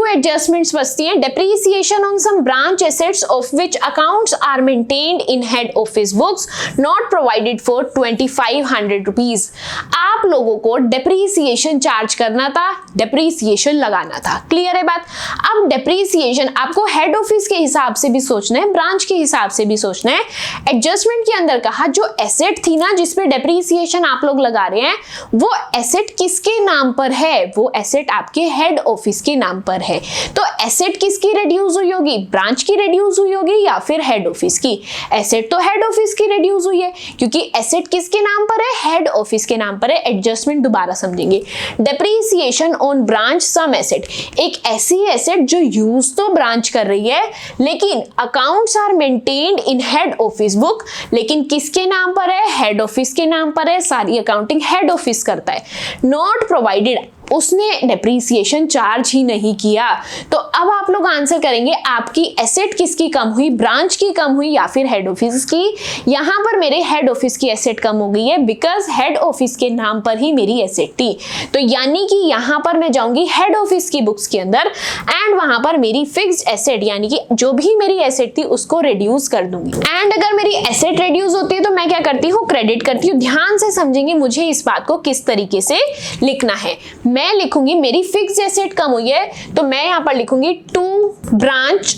A: एडजस्टमेंट्स बचती हैं। Depreciation on some branch assets of which accounts are maintained in head office books not provided for 2500 rupees. आप लोगों को डेप्रिसिएशन चार्ज करना था, डेप्रिसिएशन लगाना था। क्लियर है बात। अब डेप्रिसिएशन आपको हेड ऑफिस के हिसाब से भी सोचना है, ब्रांच के हिसाब से भी सोचना है। एडजस्टमेंट के अंदर कहा जो एसेट थी ना जिसपे डेप्रिसिएशन आप लोग लगा रहे हैं, वो एसेट किसके नाम पर है, वो एसेट आपके हेड ऑफिस के नाम पर है। तो एसेट किसकी रिड्यूस हुई होगी, ब्रांच की रिड्यूस हुई होगी या फिर हेड ऑफिस की। एसेट तो हेड ऑफिस की रिड्यूस हुई है, क्योंकि एसेट किसके नाम पर है, हेड ऑफिस के नाम पर है। एडजस्टमेंट दोबारा समझेंगे। Depreciation on branch some asset, एक ऐसी एसेट जो यूज तो ब्रांच कर रही है लेकिन accounts are maintained in head office book, लेकिन किसके नाम पर है, हेड ऑफिस के नाम पर है। सारी अकाउंटिंग हेड ऑफिस करता है। नॉट प्रोवाइडेड, उसने डेप्रिसिएशन चार्ज ही नहीं किया। तो अब आप लोग आंसर करेंगे आपकी एसेट किसकी कम हुई, ब्रांच की कम हुई या फिर हेड ऑफिस की। यहां पर मेरे हेड ऑफिस की एसेट कम हो गई है, बिकॉज हेड ऑफिस के नाम पर ही मेरी एसेट थी। तो यानी कि यहां पर मैं जाऊंगी हेड ऑफिस की बुक्स के अंदर एंड वहां पर मेरी फिक्स्ड एसेट यानी कि जो भी मेरी एसेट थी उसको रिड्यूस कर दूंगी। एंड अगर मेरी एसेट रिड्यूस होती है तो मैं क्या करती हूँ, क्रेडिट करती हूँ। ध्यान से समझेंगे मुझे इस बात को किस तरीके से लिखना है। मैं लिखूंगी मेरी फिक्स्ड एसेट कम हुई है, तो मैं यहां पर लिखूंगी to branch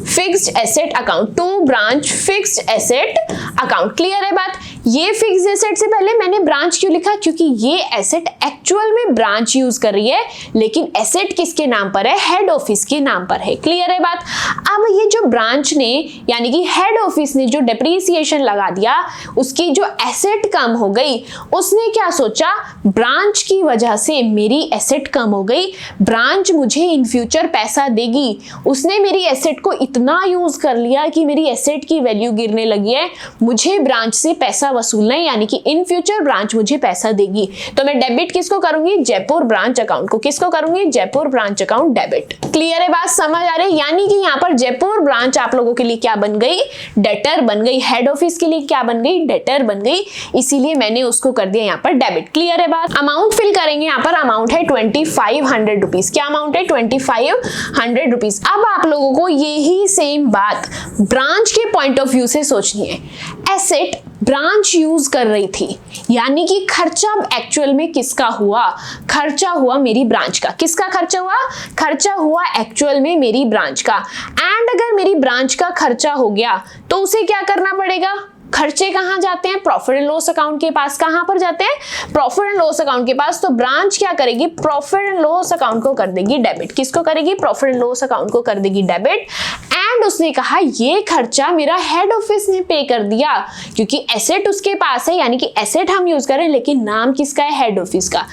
A: fixed asset account, to branch fixed asset account. Clear है बात। ये फिक्स्ड एसेट से पहले मैंने ब्रांच क्यों लिखा, क्योंकि ये एसेट एक्चुअल में ब्रांच यूज कर रही है, लेकिन एसेट किसके नाम पर है, हेड ऑफिस के नाम पर है। क्लियर है बात। अब ये जो ब्रांच ने यानी कि हेड ऑफिस ने जो डेप्रिसिएशन लगा दिया, उसकी जो एसेट कम हो गई, उसने क्या सोचा, ब्रांच की वजह से मेरी एसेट कम हो गई, ब्रांच मुझे इन फ्यूचर पैसा देगी। उसने मेरी एसेट को इतना यूज कर लिया कि मेरी एसेट की वैल्यू गिरने लगी है, मुझे ब्रांच से पैसा वसूलना है, यानी कि इन फ्यूचर ब्रांच मुझे पैसा देगी। तो मैं डेबिट किसको करूंगी, जयपुर ब्रांच अकाउंट को। किसको करूंगी, Jaipur branch account debit. Clear है बात, समझ आ रही है। यानी कि यहाँ पर जयपुर ब्रांच आप लोगों के लिए क्या बन गई, डेटर बन गई। हेड ऑफिस के लिए क्या बन गई, डेटर बन गई, इसीलिए मैंने उसको कर दिया यहाँ पर डेबिट। क्लियर है बात। अमाउंट फिल करेंगे, यहाँ पर अमाउंट है 2500 रुपीज। क्या अमाउंट है, 2500 रुपीज। अब आप लोगों को यही सेम बात ब्रांच के पॉइंट ऑफ व्यू से सोचनी है। एसेट ब्रांच यूज कर रही थी, यानी कि खर्चा एक्चुअल में किसका हुआ, खर्चा हुआ मेरी ब्रांच का। किसका खर्चा हुआ, खर्चा हुआ एक्चुअल में मेरी ब्रांच का। एंड अगर मेरी ब्रांच का खर्चा हो गया तो उसे क्या करना पड़ेगा, खर्चे कहां जाते हैं, प्रॉफिट एंड लॉस अकाउंट के पास। कहां पर जाते हैं, प्रॉफिट एंड लॉस अकाउंट के पास। तो ब्रांच क्या करेगी, प्रॉफिट एंड लॉस अकाउंट को कर देगी डेबिट। किसको करेगी, प्रॉफिट एंड लॉस अकाउंट को कर देगी डेबिट। एंड उसने कहा ये खर्चा मेरा हेड ऑफिस ने पे कर दिया, क्योंकि एसेट उसके पास है, यानी कि एसेट हम यूज करें लेकिन नाम किसका है, हेड ऑफिस का।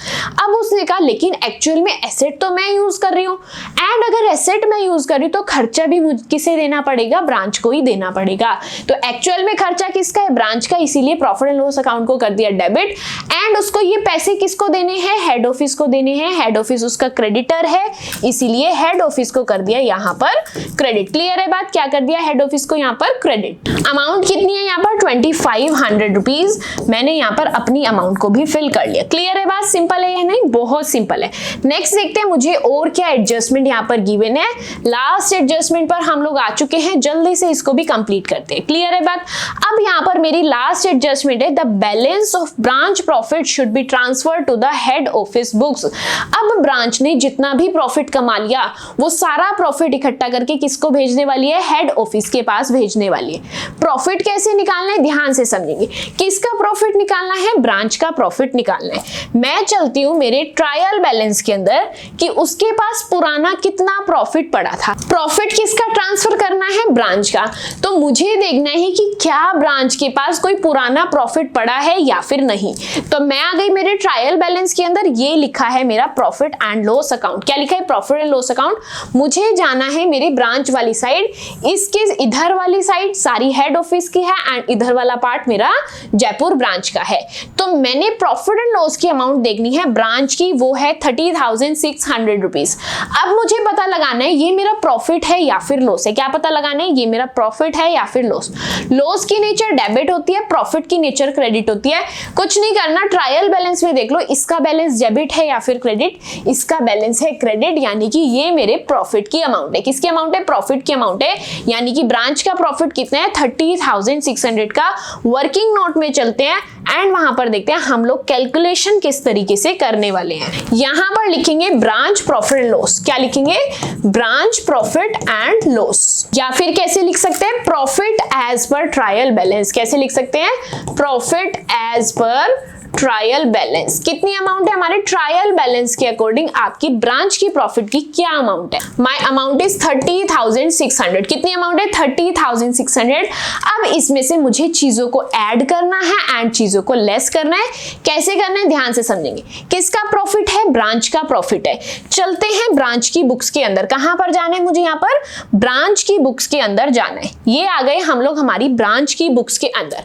A: अब उसने कहा लेकिन एक्चुअल में एसेट तो मैं यूज कर रही हूँ, एंड अगर एसेट मैं यूज कर रही हूँ तो खर्चा भी किसे देना पड़ेगा, ब्रांच को ही देना पड़ेगा। तो एक्चुअल में खर्चा किसका है, ब्रांच का, इसीलिए प्रॉफिट एंड लॉस अकाउंट को कर दिया डेबिट। एंड उसको ये पैसे किसको देने हैं, हेड ऑफिस को देने हैं। हेड ऑफिस उसका क्रेडिटर है, इसीलिए हेड ऑफिस को कर दिया यहाँ पर क्रेडिट। क्लियर है बात, क्या कर दिया, हेड ऑफिस को यहाँ पर क्रेडिट। अमाउंट कितनी है यहाँ पर, 2500 रुपीज। मैंने यहाँ पर अपनी अमाउंट को भी फिल कर लिया। क्लियर है बात, सिंपल है या नहीं, बहुत सिंपल है। नेक्स्ट देखते हैं मुझे और क्या एडजस्टमेंट यहाँ पर गिवन है। लास्ट एडजस्टमेंट पर हम लोग आ चुके हैं, जल्दी से इसको भी कंप्लीट करते हैं। क्लियर है बात। अब यहाँ पर मेरी लास्ट एडजस्टमेंट है the balance of branch profit profit should be transferred to the head office books. अब ब्रांच ने जितना भी प्रॉफिट कमा लिया वो सारा प्रॉफिट इकट्ठा करके किसको भेजने वाली है, हेड ऑफिस के पास भेजने वाली है। प्रॉफिट कैसे निकालना है, ध्यान से समझेंगे। किसका प्रॉफिट निकालना है, ब्रांच का प्रॉफिट निकालना है। मैं चलती हूं मेरे ट्रायल बैलेंस के अंदर कि उसके पास पुराना कितना प्रॉफिट पड़ा था। प्रॉफिट किसका ट्रांसफर करना है, ब्रांच का। तो मुझे देखना है कि क्या ब्रांच के पास कोई पुराना प्रॉफिट पड़ा है या फिर नहीं। तो मैं आ गई मेरे ट्रायल बैलेंस के अंदर, ये लिखा है मेरा प्रॉफिट एंड लॉस अकाउंट। क्या लिखा है, प्रॉफिट एंड लॉस अकाउंट। मुझे जाना है मेरी ब्रांच वाली साइड, इसके इधर वाली साइड सारी हेड ऑफिस की है एंड इधर वाला पार्ट मेरा जयपुर ब्रांच का है। तो मैंने प्रॉफिट एंड लॉस की अमाउंट देखनी है ब्रांच की, वो है 30,600 रुपीज। अब मुझे पता लगाना है ये मेरा प्रॉफिट है या फिर लॉस है। क्या पता लगाना है, ये मेरा प्रॉफिट है या फिर लॉस। लॉस की नेचर डेबिट होती है, प्रॉफिट की नेचर क्रेडिट होती है। कुछ नहीं करना, ट्रायल बैलेंस में देख लो इसका बैलेंस डेबिट है या फिर क्रेडिट। इसका बैलेंस है क्रेडिट, यानी कि ये मेरे प्रॉफिट की अमाउंट है। किसकी अमाउंट है, प्रॉफिट की अमाउंट है। यानी कि ब्रांच का प्रॉफिट कितना है, 30,600 का। वर्किंग नोट में चलते हैं एंड वहां पर देखते हैं हम लोग कैलकुलेशन किस तरीके से करने वाले हैं। यहां पर लिखेंगे ब्रांच प्रॉफिट एंड लॉस। क्या लिखेंगे, ब्रांच प्रॉफिट एंड लॉस। या फिर कैसे लिख सकते हैं, profit as per trial balance. कैसे लिख सकते हैं, profit as per trial balance. कितनी अमाउंट है हमारे ट्रायल बैलेंस के अकॉर्डिंग, आपकी ब्रांच की प्रॉफिट की क्या अमाउंट है। My amount is 30,600। कितनी अमाउंट है, 30,600। अब इसमें से मुझे चीजों को ऐड करना है एंड चीजों को लेस करना है। कैसे करना है, ध्यान से समझेंगे। किसका प्रॉफिट है, ब्रांच का प्रॉफिट है। चलते हैं ब्रांच की बुक्स के अंदर। कहां पर जाना है मुझे, यहाँ पर ब्रांच की बुक्स के अंदर जाना है। ये आ गए हम लोग हमारी ब्रांच की बुक्स के अंदर।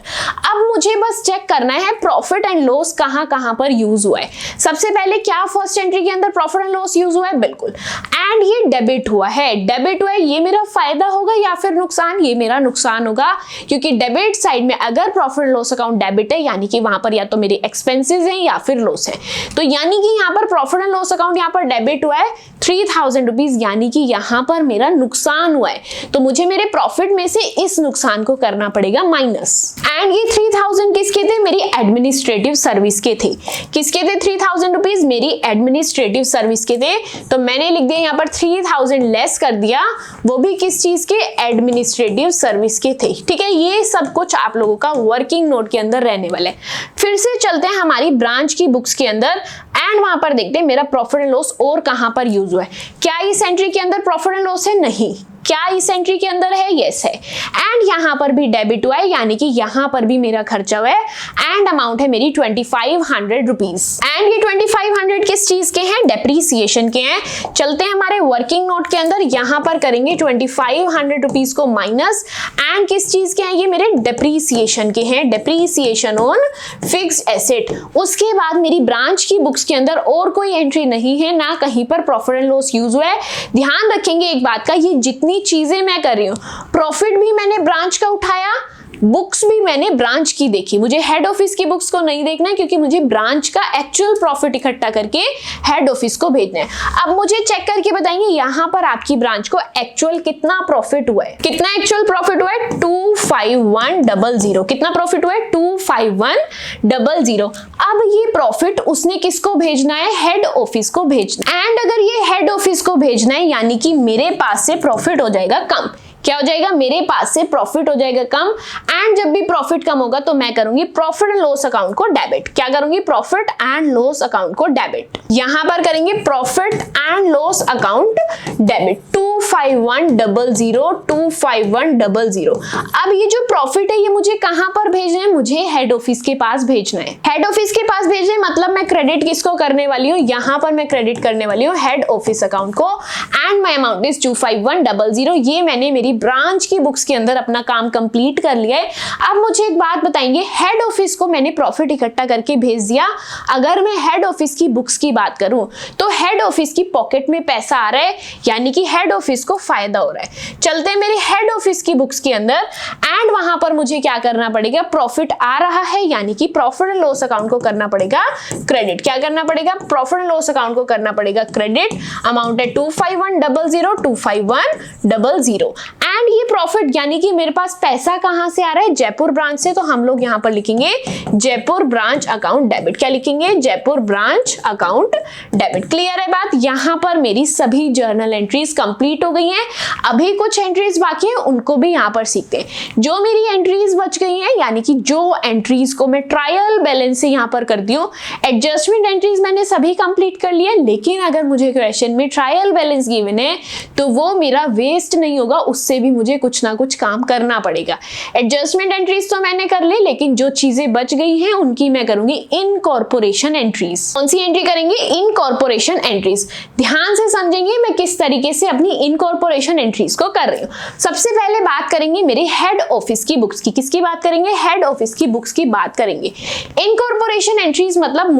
A: अब मुझे बस चेक करना है प्रॉफिट एंड लॉस कहां पर यूज हुआ है। सबसे पहले क्या फर्स्ट एंट्री के अंदर प्रॉफिट एंड लॉस यूज हुआ है, बिल्कुल। एंड ये डेबिट हुआ है, डेबिट हुआ है। ये मेरा फायदा होगा या फिर नुकसान, ये मेरा नुकसान होगा, क्योंकि डेबिट साइड में अगर profit and loss account debit है यानी कि वहां पर या तो मेरे एक्सपेंसेस हैं या फिर लॉस है। तो यानी कि यहाँ पर प्रॉफिट एंड लॉस अकाउंट यहाँ पर डेबिट हुआ है 3,000 रुपीज, यानी कि यहाँ पर मेरा नुकसान हुआ है। तो मुझे मेरे प्रॉफिट में से इस नुकसान को करना पड़ेगा माइनस। एंड ये 3,000 किसके थे, मेरी एडमिनिस्ट्रेटिव सर्विस के थे। किसके थे 3,000 रुपीज, मेरी एडमिनिस्ट्रेटिव सर्विस के थे। तो मैंने लिख दिया यहाँ पर 3,000 लेस कर दिया, वो भी किस चीज के, एडमिनिस्ट्रेटिव सर्विस के थे। ठीक है, ये सब कुछ आप लोगों का वर्किंग नोट के अंदर रहने वाला है। फिर से चलते हैं हमारी ब्रांच की बुक्स के अंदर एंड वहां पर देखते हैं मेरा प्रॉफिट एंड लॉस और कहां पर यूज हुआ है। क्या इस एंट्री के अंदर प्रॉफिट एंड लॉस है, नहीं। क्या इस एंट्री के अंदर है, यस है। एंड यहां पर भी डेबिट हुआ है, यानी कि यहां पर भी मेरा खर्चा हुआ है। एंड अमाउंट है मेरी 2,500 रुपीज। एंड ये 2,500 किस चीज के हैं, डेप्रीसिएशन के हैं। चलते हैं हमारे वर्किंग नोट के अंदर, यहां पर करेंगे 2,500 रुपीज को माइनस। एंड किस चीज के हैं, ये मेरे डेप्रीसिएशन के हैं, डेप्रीसिएशन ऑन फिक्स्ड एसेट। उसके बाद मेरी ब्रांच की बुक्स के अंदर और कोई एंट्री नहीं है, ना कहीं पर प्रॉफिट एंड लॉस यूज हुआ है। ध्यान रखेंगे एक बात का, ये जितनी चीजें मैं कर रही हूं, प्रॉफिट भी मैंने ब्रांच का उठाया, बुक्स भी मैंने ब्रांच की देखी। मुझे हेड ऑफिस की बुक्स को नहीं देखना है, क्योंकि मुझे ब्रांच का एक्चुअल प्रॉफिट इकट्ठा करके हेड ऑफिस को भेजना है। अब मुझे चेक करके बताएंगे यहाँ पर आपकी ब्रांच को एक्चुअल कितना प्रॉफिट हुआ है। कितना एक्चुअल प्रॉफिट हुआ है, 25100। कितना प्रॉफिट हुआ है, 25100। अब ये प्रॉफिट उसने किसको भेजना है, हेड ऑफिस को भेजना। एंड अगर ये हेड ऑफिस को भेजना है, यानी कि मेरे पास से प्रॉफिट हो जाएगा कम। क्या हो जाएगा, मेरे पास से प्रॉफिट हो जाएगा कम। एंड जब भी प्रॉफिट कम होगा तो मैं करूंगी प्रॉफिट एंड लॉस अकाउंट को डेबिट। क्या करूंगी, प्रॉफिट एंड लॉस अकाउंट को डेबिट। यहां पर करेंगे profit and loss account debit, 25100, 25100। अब ये जो प्रॉफिट है ये मुझे कहां पर भेजना है, मुझे हेड ऑफिस के पास भेजना है। हेड ऑफिस के पास भेजना है मतलब मैं क्रेडिट किसको करने वाली हूँ, यहां पर मैं क्रेडिट करने वाली हूँ हेड ऑफिस अकाउंट को। And my amount is 25100। ये मैंने मेरी ब्रांच की बुक्स के अंदर अपना काम कंप्लीट कर लिया है। अब मुझे एक बात बताएंगे, हेड ऑफिस को मैंने प्रॉफिट इकट्ठा करके भेज दिया। अगर मैं हेड ऑफिस की बुक्स की बात करूं तो हेड ऑफिस की पॉकेट में पैसा आ रहा है, यानी कि हेड ऑफिस को फायदा हो रहा है। चलते हैं मेरे हेड ऑफिस की बुक्स के अंदर एंड वहां पर मुझे क्या करना पड़ेगा, प्रॉफिट आ रहा है, यानी कि प्रॉफिट एंड लॉस अकाउंट को करना पड़ेगा क्रेडिट। क्रेडिट, क्या करना पड़ेगा, प्रॉफिट एंड लॉस अकाउंट को करना पड़ेगा क्रेडिट, अमाउंट है 25100, 25100 एंड ये प्रॉफिट यानी कि मेरे पास पैसा कहां से आ रहा है, जयपुर ब्रांच से, तो हम लोग यहां पर लिखेंगे जयपुर ब्रांच अकाउंट डेबिट। क्या लिखेंगे, Jaipur branch account debit. Clear है बात। यहां पर मेरी सभी जर्नल एंट्रीज कंप्लीट हो गई हैं, अभी कुछ एंट्रीज बाकी हैं, उनको भी यहां पर सीखते हैं। जो मेरी एंट्रीज बच गई हैं यानी कि जो एंट्रीज को मैं ट्रायल बैलेंस से यहां पर करती हूँ, एडजस्टमेंट एंट्रीज मैंने सभी कंप्लीट कर लिया, लेकिन अगर मुझे क्वेश्चन में ट्रायल बैलेंस गिवन है तो वो मेरा वेस्ट नहीं होगा, उससे भी मुझे कुछ ना कुछ काम करना पड़ेगा। एडजस्टमेंट एंट्रीज तो मैंने कर ली, लेकिन जो चीजें बच गई हैं उनकी मैं करूंगी इनकॉर्पोरेशन एंट्रीज। कौन सी एंट्री करेंगे, इनकॉर्पोरेशन एंट्रीज। ध्यान से समझेंगे मैं किस तरीके से अपनी इनकॉर्पोरेशन एंट्रीज को कर रही हूँ। सबसे पहले बात करेंगे मेरे हेड ऑफिस की बुक्स की। किसकी बात करेंगे, हेड ऑफिस की बुक्स की बात करेंगे। इनकॉर्पोरेशन एंट्रीज मतलब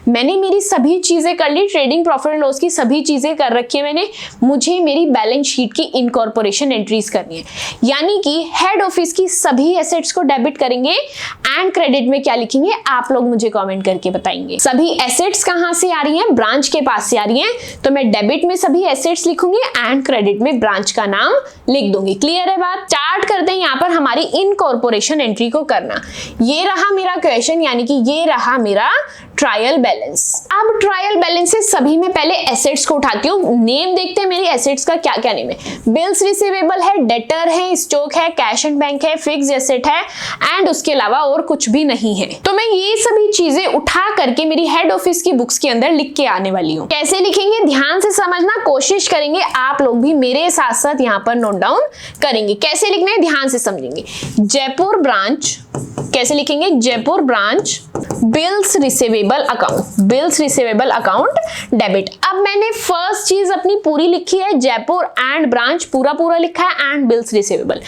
A: मैंने मेरी सभी चीजें कर ली, ट्रेडिंग प्रॉफिट एंड लॉस की सभी चीजें कर रखी है मैंने, मुझे मेरी बैलेंस शीट की इनकॉर्पोरेशन एंट्रीज करनी है, यानी कि हेड ऑफिस की सभी एसेट्स को डेबिट करेंगे एंड क्रेडिट में क्या लिखेंगे आप लोग मुझे कमेंट करके बताएंगे। सभी एसेट्स कहां से आ रही हैं, ब्रांच के पास से आ रही हैं, तो मैं डेबिट में सभी एसेट्स लिखूंगी एंड क्रेडिट में ब्रांच का नाम लिख दूंगी। क्लियर है बात। स्टार्ट करते हैं यहां पर हमारी इनकॉर्पोरेशन एंट्री को करना। ये रहा मेरा क्वेश्चन, यानी कि ये रहा मेरा ट्रायल बैलेंस। अब ट्रायल बैलेंस से सभी में पहले एसेट्स को उठाती हूँ, नेम देखते हैं मेरी एसेट्स का क्या क्या नेम है। बिल्स रिसीवेबल है, डेटर है, स्टॉक है, कैश एंड बैंक है, फिक्स एसेट है एंड उसके अलावा और कुछ भी नहीं है। तो मैं ये सभी चीजें उठा करके मेरी हेड ऑफिस की बुक्स के अंदर लिख के आने वाली हूँ। कैसे लिखेंगे ध्यान से समझना, कोशिश करेंगे आप लोग भी मेरे साथ साथ यहाँ पर नोट डाउन करेंगे। कैसे लिखना है ध्यान से समझेंगे। जयपुर ब्रांच, कैसे लिखेंगे, Jaipur branch bills receivable account, bills receivable account debit. अब मैंने फर्स्ट चीज अपनी पूरी लिखी है, जयपुर एंड ब्रांच पूरा लिखा है एंड बिल्स रिसीवेबल।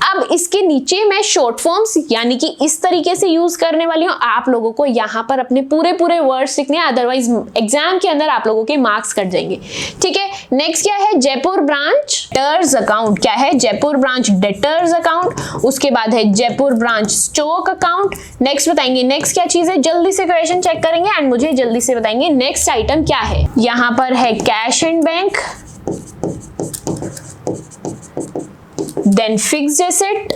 A: अब इसके नीचे मैं शॉर्ट फॉर्म्स यानी कि इस तरीके से यूज करने वाली हूं, आप लोगों को यहां पर अपने पूरे वर्ड्स लिखने हैं, अदरवाइज एग्जाम के अंदर आप लोगों के मार्क्स कट जाएंगे। ठीक है, नेक्स्ट क्या है, जयपुर ब्रांच डेटर्स अकाउंट। क्या है, जयपुर ब्रांच डेटर्स अकाउंट। उसके बाद है Jaipur branch stock account. Next बताएंगे नेक्स्ट क्या चीज है, जल्दी से क्वेश्चन चेक करेंगे एंड मुझे जल्दी से बताएंगे नेक्स्ट आइटम क्या है। यहां पर है cash and bank, then fixed asset,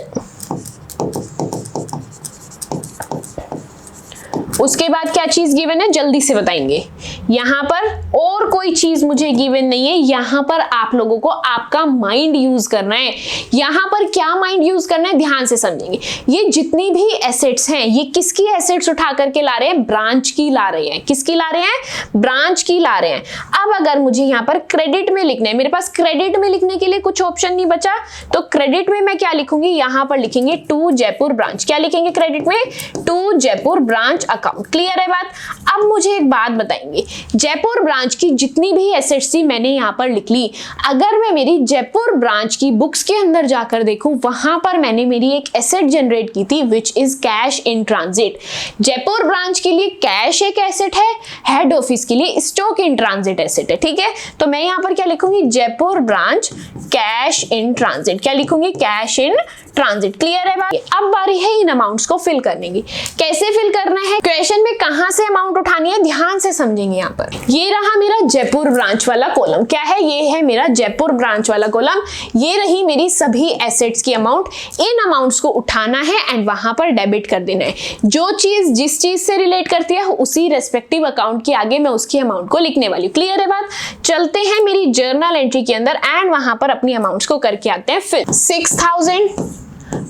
A: उसके बाद क्या चीज गिवन है जल्दी से बताएंगे। यहां पर और कोई चीज मुझे गिवन नहीं है, यहां पर आप लोगों को आपका माइंड यूज करना है। यहां पर क्या माइंड यूज करना है ध्यान से समझेंगे। ये जितनी भी एसेट्स हैं ये किसकी एसेट्स उठा करके ला रहे हैं, ब्रांच की ला रहे हैं। किसकी ला रहे हैं, ब्रांच की ला रहे हैं। अब अगर मुझे यहां पर क्रेडिट में लिखना है, मेरे पास क्रेडिट में लिखने के लिए कुछ ऑप्शन नहीं बचा, तो क्रेडिट में मैं क्या लिखूंगी, यहां पर लिखेंगे टू जयपुर ब्रांच। क्या लिखेंगे क्रेडिट में, to Jaipur branch account. Clear है बात। अब मुझे एक बात बताएंगे, जयपुर ब्रांच की जितनी भी एसेट्स थी मैंने यहां पर लिख ली। अगर मैं मेरी जयपुर ब्रांच की बुक्स के अंदर जाकर देखूं, वहां पर मैंने मेरी एक एसेट जनरेट की थी which is cash in transit. Jaipur branch के लिए कैश एक एसेट है, हेड ऑफिस के लिए स्टॉक इन ट्रांजिट एसेट है। ठीक है, तो मैं यहां पर क्या लिखूंगी, Jaipur branch cash in transit. क्या लिखूंगी, कैश इन ट्रांजिट। क्लियर है बात। अब बारी है इन अमाउंट्स को फिल करने की। कैसे फिल करना है, क्वेश्चन में कहां से अमाउंट उठानी है ध्यान से समझेंगे। यहां पर ये रहा मेरा जयपुर ब्रांच वाला कॉलम। क्या है, ये है मेरा जयपुर ब्रांच वाला कॉलम। ये रही मेरी सभी एसेट्स की अमाउंट। इन अमाउंट्स को उठाना है एंड वहां पर डेबिट कर देना है। जो चीज जिस चीज से रिलेट करती है उसी रेस्पेक्टिव अकाउंट के आगे मैं उसकी अमाउंट को लिखने वाली हूँ। क्लियर है बात। चलते हैं मेरी जर्नल एंट्री के अंदर एंड वहां पर अपनी अमाउंट्स को करके आते हैं। फिर 6000,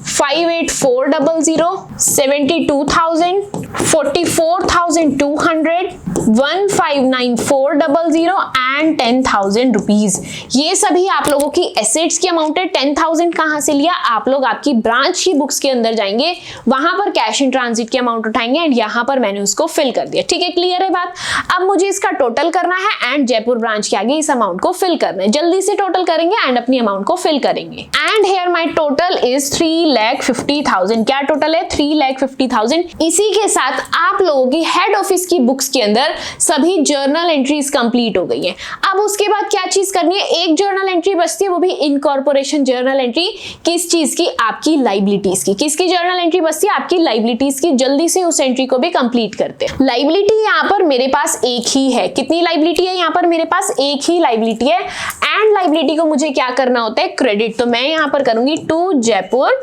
A: 58400, 72,000, 44,200, 159400 एंड 10,000 रुपीज। ये सभी आप लोगों की एसेट्स की अमाउंट है। 10,000 कहां से लिया, आप लोग आपकी ब्रांच की बुक्स के अंदर जाएंगे, वहां पर कैश इन ट्रांजिट की अमाउंट उठाएंगे एंड यहां पर मैंने उसको फिल कर दिया। ठीक है, क्लियर है बात। अब मुझे इसका टोटल करना है एंड जयपुर ब्रांच के आगे इस अमाउंट को फिल करना है। जल्दी से टोटल करेंगे एंड अपनी अमाउंट को फिल करेंगे। And here my total is 3,50,000। क्या टोटल है, 3,50,000। इसी के साथ आप लोगों की हेड ऑफिस की बुक्स के अंदर सभी जर्नल एंट्रीज कंप्लीट हो गई हैं। अब उसके बाद क्या चीज करनी है, एक जर्नल एंट्री बचती है, वो भी इनकॉर्पोरेशन जर्नल एंट्री। किस चीज की, आपकी लाइबिलिटीज की। किसकी जर्नल एंट्री बचती है, आपकी लाइबिलिटीज की। जल्दी से उस एंट्री को भी कंप्लीट करते हैं। लाइबिलिटी यहाँ पर मेरे पास एक ही है। कितनी लाइबिलिटी है यहाँ पर, मेरे पास एक ही लाइबिलिटी है। एंड लाइबिलिटी को मुझे क्या करना होता है, क्रेडिट। तो मैं यहाँ पर करूंगी टू जयपुर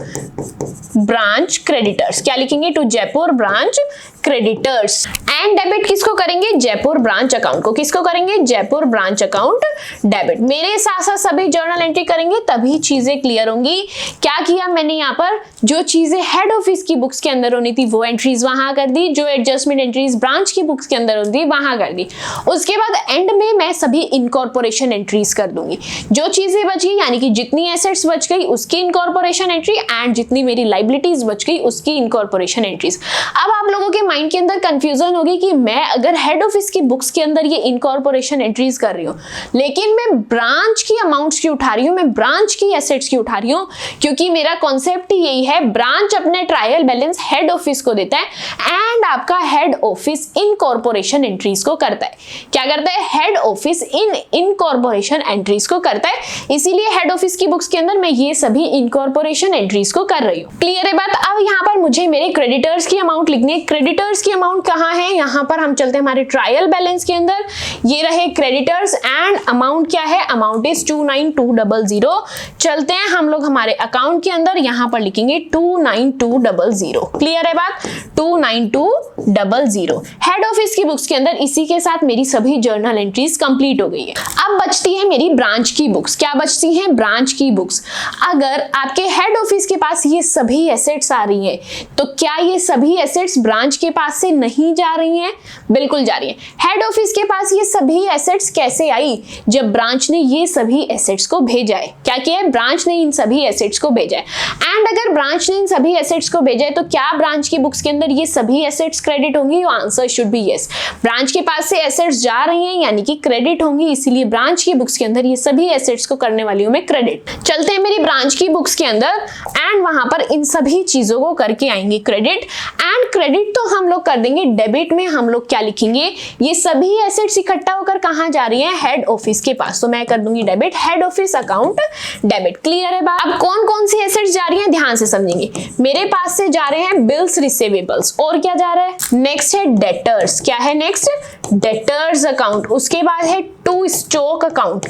A: ब्रांच क्रेडिटर्स। क्या लिखेंगे, to Jaipur branch creditors. And debit किसको करेंगे, जयपुर ब्रांच अकाउंट को। किसको करेंगे, जयपुर ब्रांच अकाउंट डेबिट। मेरे साथ साथ सभी जर्नल एंट्री करेंगे तभी चीजें क्लियर होंगी। क्या किया मैंने यहाँ पर, जो चीजें हेड ऑफिस की बुक्स के अंदर होनी थी वो एंट्रीज वहां कर दी, जो एडजस्टमेंट एंट्रीज ब्रांच की बुक्स के अंदर होती थी वहां कर दी। उसके बाद एंड में मैं सभी इनकॉर्पोरेशन एंट्रीज कर दूंगी। जो चीजें बच गई, यानी कि जितनी एसेट्स बच गई उसकी इनकॉर्पोरेशन एंट्री, एंड जितनी मेरी लाइबिलिटीज बच गई उसकी इनकॉर्पोरेशन एंट्रीज। अब आप लोगों के माइंड के अंदर कंफ्यूजन होगी कि मैं अगर हेड ऑफिस की बुक्स के अंदर ये इनकॉर्पोरेशन एंट्रीज कर रही हूँ, लेकिन मैं ब्रांच की अमाउंट्स की उठा रही हूँ, मैं ब्रांच की एसेट्स की उठा रही हूँ, क्योंकि मेरा कॉन्सेप्ट ही यही है, ब्रांच अपने ट्रायल बैलेंस हेड ऑफिस को देता है एंड आपका हेड ऑफिस इनकॉर्पोरेशन एंट्रीज को करता है। क्या करता है, हेड ऑफिस इनकॉर्पोरेशन एंट्रीज को करता है। इसीलिए हेड ऑफिस की बुक्स के अंदर मैं ये सभी इनकॉर्पोरेशन एंट्रीज को कर रही हूँ। क्लियर है बात। अब यहाँ पर मुझे मेरे क्रेडिटर्स की अमाउंट लिखनी है। क्रेडिटर्स की अमाउंट कहाँ है, यहाँ पर हम चलते हैं हमारे ट्रायल बैलेंस के अंदर। ये रहे क्रेडिटर्स एंड अमाउंट क्या है, अमाउंट इज 29200। चलते हैं हम लोग हमारे अकाउंट के अंदर, यहाँ पर लिखेंगे 29200। क्लियर है बात, 29200 हेड ऑफिस की बुक्स के अंदर। इसी के साथ मेरी सभी जर्नल एंट्रीज कंप्लीट हो गई है। अब बचती है मेरी ब्रांच की बुक्स। क्या बचती हैं, ब्रांच की बुक्स। अगर आपके हेड ऑफिस के पास ये सभी एसेट्स आ रही हैं, तो क्या ये सभी एसेट्स ब्रांच के पास से नहीं जा रही हैं, बिल्कुल जा रही हैं। हेड ऑफिस के पास ये सभी एसेट्स कैसे आई, जब ब्रांच ने ये सभी एसेट्स को भेजा है। क्या किया है, ब्रांच ने इन सभी एसेट्स को भेजा है। एंड अगर ब्रांच ने इन सभी एसेट्स को भेजा है, तो क्या ब्रांच की बुक्स के अंदर ये सभी एसेट्स क्रेडिट होंगी, answer should B yes. Branch के पास से एसेट्स जा रही हैं यानी कि क्रेडिट होंगी, इसीलिए ब्रांच की बुक्स के अंदर ये सभी एसेट्स को करने वाली हूं मैं क्रेडिट। चलते हैं मेरी ब्रांच की बुक्स के अंदर एंड वहां पर इन सभी चीजों को करके आएंगे क्रेडिट। एंड क्रेडिट तो हम लोग कर देंगे डेबिट में। हम लोग क्या लिखेंगे, ये सभी एसेट्स इकट्ठा होकर कहां जा रही हैं, हेड ऑफिस के पास। तो मैं कर दूंगी debit, head office account debit. Clear है बात। अब कौन कौन सी एसेट्स जा रही हैं, ध्यान से समझेंगे। मेरे पास से जा रहे हैं बिल्स रिसीवेबल्स, और क्या जा रहा है, नेक्स्ट है डेटर्स। क्या है नेक्स्ट, डेटर्स अकाउंट। उसके बाद है टू स्टॉक अकाउंट।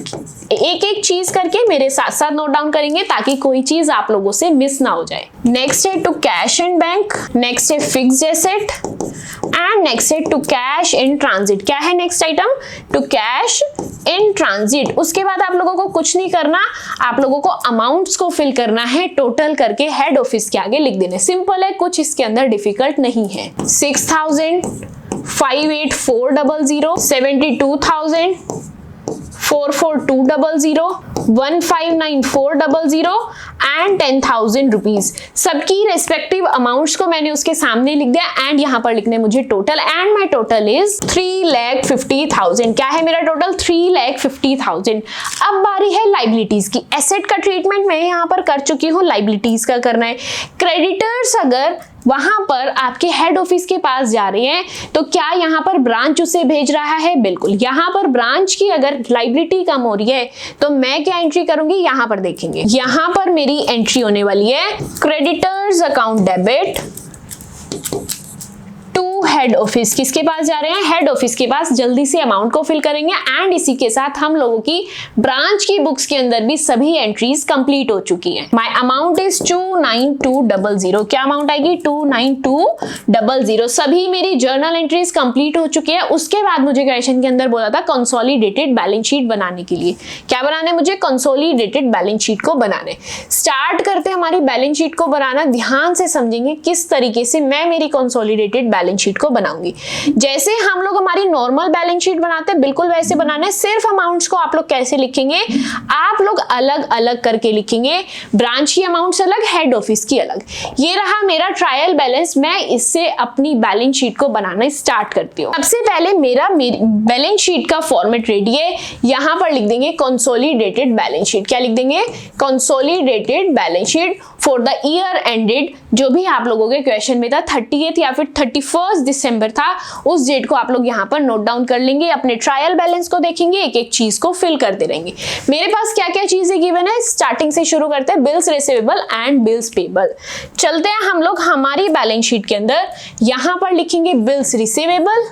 A: एक एक चीज करके मेरे साथ साथ नोट डाउन करेंगे ताकि कोई चीज आप लोगों से मिस ना हो जाए। नेक्स्ट है to cash and bank, next है फिक्स्ड एसेट एंड नेक्स्ट है टू कैश इन ट्रांजिट। क्या है next item, to cash in transit. उसके बाद आप लोगों को कुछ नहीं करना, आप लोगों को अमाउंट्स को फिल करना है, टोटल करके हेड ऑफिस के आगे लिख देने। सिंपल है, कुछ इसके अंदर डिफिकल्ट नहीं है। 6000, 58400, 72,000, 44200, 159400 एंड 10,000 रुपीज। सबकी रेस्पेक्टिव अमाउंट्स को मैंने उसके सामने लिख दिया एंड यहां पर लिखने मुझे total, and my total is 3,50,000। क्या है मेरा टोटल, 3,50,000। अब बारी है लाइबिलिटीज की। एसेट का ट्रीटमेंट मैं यहां पर कर चुकी हूं, लाइबिलिटीज का करना है। क्रेडिटर्स अगर वहां पर आपके हेड ऑफिस के पास जा रहे हैं, तो क्या यहां पर ब्रांच उसे भेज रहा है, बिल्कुल। यहां पर ब्रांच की अगर लाइबिलिटी कम हो रही है तो मैं क्या एंट्री करूंगी, यहां पर देखेंगे। यहां पर मेरी एंट्री होने वाली है creditors account debit to head office. किसके पास जा रहे हैं, हेड ऑफिस के पास। जल्दी से अमाउंट को फिल करेंगे एंड इसी के साथ हम लोगों की ब्रांच की बुक्स के अंदर भी सभी एंट्रीज कंप्लीट हो चुकी हैं। My amount is 29200। क्या अमाउंट आएगी, 29200। सभी मेरी जर्नल एंट्रीज कंप्लीट हो चुकी है। उसके बाद मुझे क्वेश्चन के अंदर बोला था कंसोलिडेटेड बैलेंस शीट बनाने के लिए। क्या बनाने, मुझे कंसोलिडेटेड बैलेंस शीट को बनाने। स्टार्ट करते हैं हमारी बैलेंस शीट को बनाना। ध्यान से समझेंगे किस तरीके से मैं मेरी कंसोलिडेटेड बैलेंस शीट को बनाऊंगी। जैसे हम लोग हमारी नॉर्मल बैलेंस शीट बनाते हैं, बिल्कुल वैसे बनाना है। सिर्फ अमाउंट्स को आप लोग कैसे लिखेंगे, आप लोग अलग अलग करके लिखेंगे। ब्रांच की अमाउंट्स अलग, हेड ऑफिस की अलग। ये रहा मेरा ट्रायल बैलेंस। मैं इससे अपनी बैलेंस शीट को बनाना स्टार्ट करती हूँ। सबसे पहले मेरी बैलेंस शीट का फॉर्मेट रेडी है। यहां पर लिख देंगे कंसोलिडेटेड बैलेंस शीट। क्या लिख देंगे, consolidated balance sheet for the year ended जो भी आप लोगों के क्वेश्चन में था 30th या फिर 31 दिसंबर था, उस डेट को आप लोग यहाँ पर नोट डाउन कर लेंगे, अपने ट्रायल बैलेंस को देखेंगे, एक एक चीज को फिल करते रहेंगे। मेरे पास क्या क्या चीजें गिवन है, स्टार्टिंग से शुरू करते हैं, bills receivable and bills payable. चलते हैं हम लोग हमारी बैलेंस शीट के अंदर, यहां पर लिखेंगे बिल्स रिसीवेबल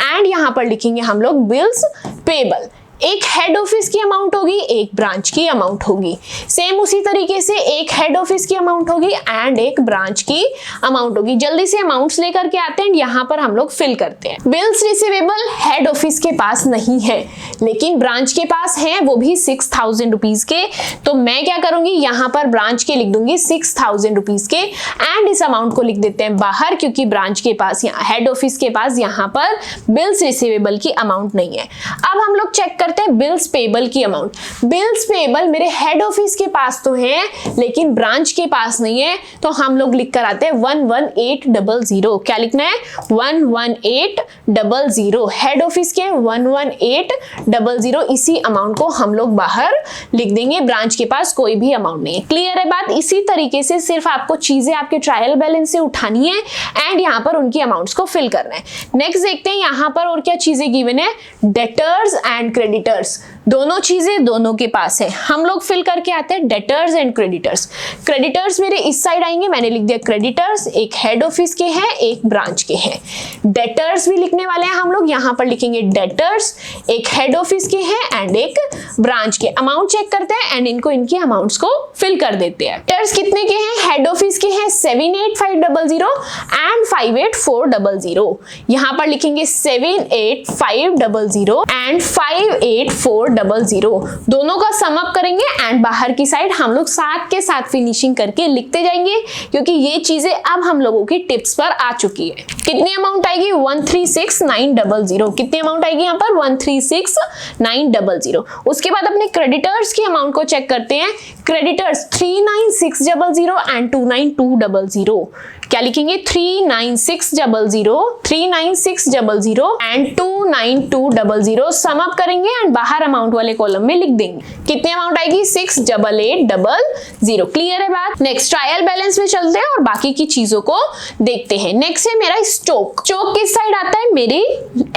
A: एंड यहां पर लिखेंगे हम लोग बिल्स पेबल। एक हेड ऑफिस की अमाउंट होगी, एक ब्रांच की अमाउंट होगी। सेम उसी तरीके से एक हेड ऑफिस की अमाउंट होगी एंड एक ब्रांच की अमाउंट होगी। जल्दी से अमाउंट्स लेकर के आते हैं, यहाँ पर हम लोग फिल करते हैं। बिल्स रिसीवेबल हेड ऑफिस के पास नहीं है, लेकिन ब्रांच के पास है, वो भी 6000 रुपीज के। तो मैं क्या करूंगी, यहाँ पर ब्रांच के लिख दूंगी 6000 रुपीज के एंड इस अमाउंट को लिख देते हैं बाहर, क्योंकि ब्रांच के पास, हेड ऑफिस के पास यहाँ पर बिल्स रिसीवेबल की अमाउंट नहीं है। अब हम लोग चेक करते हैं बिल्स पेबल की अमाउंट। बिल्स पेबल मेरे हेड ऑफिस के पास तो है, लेकिन ब्रांच के पास नहीं है, तो हम लोग लिख कर आते हैं 11800। क्या लिखना है, 11800। हेड ऑफिस के 11800, इसी अमाउंट को हम लोग बाहर लिख देंगे, ब्रांच के पास कोई भी अमाउंट नहीं है। क्लियर है बात। इसी तरीके से सिर्फ आपको चीजें आपके ट्रायल बैलेंस से उठानी है एंड यहाँ पर उनकी अमाउंट्स को फिल करना है। नेक्स्ट देखते हैं यहाँ पर और क्या चीजें गिवन है, डेटर्स एंड क्रेडिटर्स। दोनों चीजें दोनों के पास है, हम लोग फिल करके आते हैं डेटर्स एंड क्रेडिटर्स। क्रेडिटर्स मेरे इस साइड आएंगे, मैंने लिख दिया क्रेडिटर्स, एक हेड ऑफिस के हैं, एक ब्रांच के हैं। डेटर्स भी लिखने वाले हैं हम लोग, यहां पर लिखेंगे डेटर्स, एक हेड ऑफिस के हैं एंड एक ब्रांच के। अमाउंट चेक करते हैं एंड इनको इनकी अमाउंट्स को फिल कर देते हैं। डेटर्स कितने के हैं, हेड ऑफिस के हैं 78500 एंड 58400। यहां पर लिखेंगे 78500 एंड 58400, दोनों का सम अप करेंगे एंड बाहर की साइड हम लोग साथ के साथ फिनिशिंग करके लिखते जाएंगे, क्योंकि ये चीजें अब हम लोगों की टिप्स पर आ चुकी है। कितनी अमाउंट आएगी, 136900। कितनी अमाउंट आएगी यहाँ पर, 136900। उसके बाद अपने क्रेडिटर्स की अमाउंट को चेक करते हैं। Creditors 39600 and 29200। क्या लिखेंगे, 39600 एंड 29200, सम अप करेंगे एंड बाहर अमाउंट वाले कॉलम में लिख देंगे। कितनी अमाउंट आएगी, 68800। क्लियर है बात। नेक्स्ट ट्रायल बैलेंस में चलते हैं और बाकी की चीजों को देखते हैं। नेक्स्ट है मेरा स्टॉक। स्टॉक किस साइड आता है, मेरी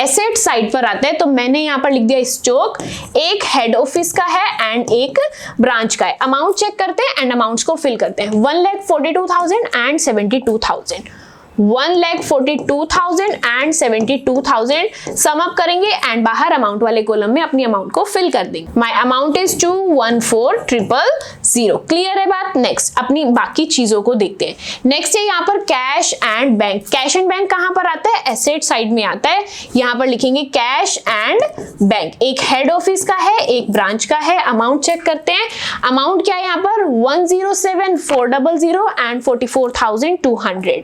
A: एसेट साइड पर आता है, तो मैंने यहाँ पर लिख दिया स्टॉक, एक हेड ऑफिस का है एंड एक ब्रांच का है। अमाउंट चेक करते हैं एंड अमाउंट्स को फिल करते हैं। 1,42,000 एंड 72,000। 1,42,000 एंड 72,000, सम अप करेंगे एंड बाहर अमाउंट वाले कॉलम में अपनी अमाउंट को फिल कर देंगे। My amount is 214,000। क्लियर है बात। नेक्स्ट अपनी बाकी चीजों को देखते हैं। नेक्स्ट है यहाँ पर cash and bank. Cash and bank कहां पर आता है, एसेट साइड में आता है। यहाँ पर लिखेंगे कैश एंड बैंक, एक हेड ऑफिस का है, एक ब्रांच का है। अमाउंट चेक करते हैं। अमाउंट क्या है यहाँ पर, 107,400 एंड 44,200।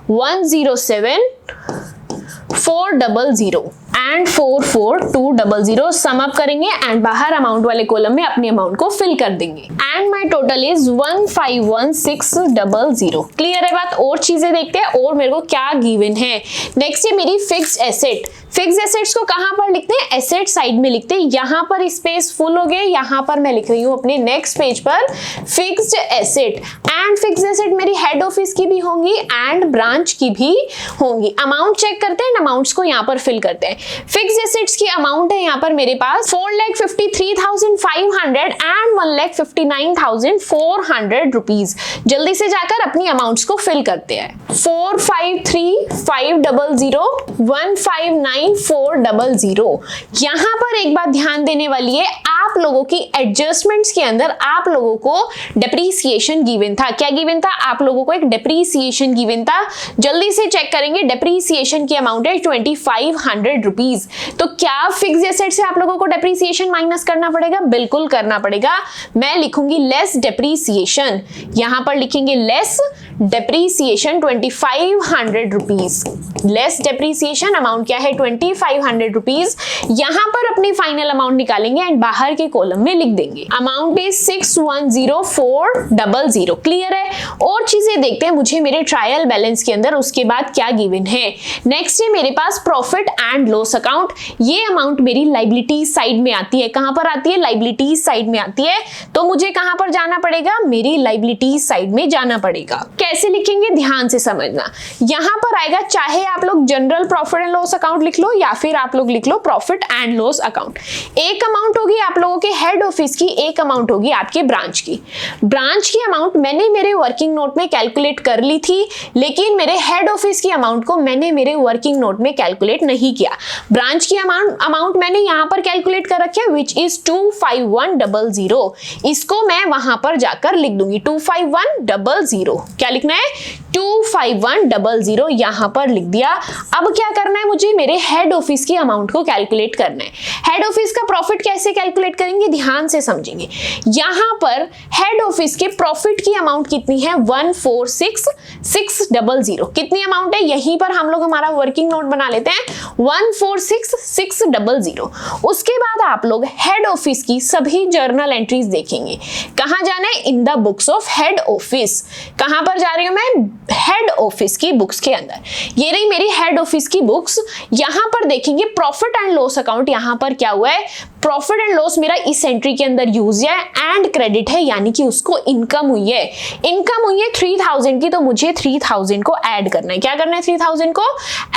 A: 107,400 एंड 44,200, सम अप करेंगे एंड बाहर अमाउंट वाले कॉलम में अपनी अमाउंट को फिल कर देंगे and my total is 151,600। Clear है बात। और चीजें देखते हैं और मेरे को क्या गिवन है। नेक्स्ट है मेरी फिक्स्ड एसेट। फिक्स्ड एसेट्स को कहां पर लिखते हैं, एसेट साइड में लिखते हैं। यहां पर स्पेस फुल हो गए, यहां पर मैं लिख रही हूं अपने नेक्स्ट पेज पर fixed asset. And fixed asset मेरी हेड ऑफिस की भी होंगी एंड ब्रांच की भी होंगी। अमाउंट चेक करते हैं, अमाउंट्स को यहां पर फिल करते हैं। फिक्स्ड एसेट्स की अमाउंट है यहाँ पर मेरे पास 4,53,500 एंड 1,59,400 रुपीज। जल्दी से जाकर अपनी अमाउंट्स को फिल करते हैं। 4,53,500 1,59,400। यहाँ पर एक बात ध्यान देने वाली है, आप लोगों की एडजस्टमेंट्स के अंदर आप लोगों को डेप्रीसिएशन गिवन था। क्या गिवन था, आप लोगों को एक डेप्रीसिएशन गिवन था। जल्दी से चेक करेंगे, डेप्रीसिएशन की अमाउंट है 2,500 रुपीज। तो क्या फिक्स्ड एसेट से आप लोगों को डेप्रीसिएशन माइनस करना पड़ेगा, बिल्कुल करना पड़ेगा। मैं लिखूंगी लेस डेप्रीसिएशन, यहां पर लिखेंगे less depreciation 2,500 rupees. Less depreciation amount क्या है, 2,500 रुपीज। यहां पर अपनी फाइनल अमाउंट निकालेंगे एंड बाहर के कॉलम में लिख देंगे। Amount is 610,400। क्लियर है। और चीजें देखते हैं मुझे मेरे ट्रायल बैलेंस के अंदर उसके बाद क्या गिवन है। नेक्स्ट है मेरे पास प्रॉफिट एंड लॉस अकाउंट। ये अमाउंट मेरी लाइबिलिटी साइड में आती है। कहां पर आती है, लाइबिलिटी साइड में आती है। तो मुझे कहां पर जाना पड़ेगा, मेरी लाइबिलिटी साइड में जाना पड़ेगा। कैसे लिखेंगे ध्यान से समझना। यहां पर आएगा, चाहे आप लोग general profit and loss account लिख लो या फिर आप लोग लिख लो प्रॉफिट एंड लॉस अकाउंट। एक अमाउंट होगी आप लोगों के हेड ऑफिस की, एक अमाउंट होगी आपके ब्रांच की। ब्रांच की अमाउंट मैंने मेरे वर्किंग नोट में कैलकुलेट कर ली थी, लेकिन मेरे हेड ऑफिस की अमाउंट को मैंने मेरे वर्किंग नोट में कैलकुलेट नहीं किया। ब्रांच की अमाउंट मैंने यहां पर कैलकुलेट कर रखी है, विच इज 25100। इसको मैं वहां पर जाकर लिख दूंगी 25100। क्या लिखना है? 25100 यहां पर लिख दिया। अब क्या करना है मुझे? मेरे हेड ऑफिस की अमाउंट को कैलकुलेट करना है। हेड ऑफिस का प्रॉफिट कैसे कैलकुलेट करेंगे ध्यान से समझेंगे। यहां पर हेड ऑफिस के प्रॉफिट की अमाउंट कितनी है? 146600। कितनी अमाउंट है? यहीं पर हम लोग हमारा वर्किंग नोट बना लेते हैं 146600। उसके बाद आप लोग हेड ऑफिस की सभी जर्नल एंट्रीज देखेंगे। कहां जाना है? इन the books of head office. कहां पर जा रही हूं मैं? हेड ऑफिस की बुक्स के अंदर। ये रही मेरी हेड ऑफिस की बुक्स। यहां पर देखेंगे प्रॉफिट एंड लॉस अकाउंट। यहां पर क्या हुआ है? प्रॉफिट एंड लॉस मेरा इस एंट्री के अंदर यूज है एंड क्रेडिट है, यानी कि उसको इनकम हुई है। इनकम हुई है 3000 की, तो मुझे 3000 को ऐड करना है। क्या करना है? 3000 को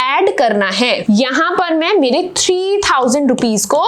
A: ऐड करना है। यहां पर मैं मेरे 3000 रुपीज को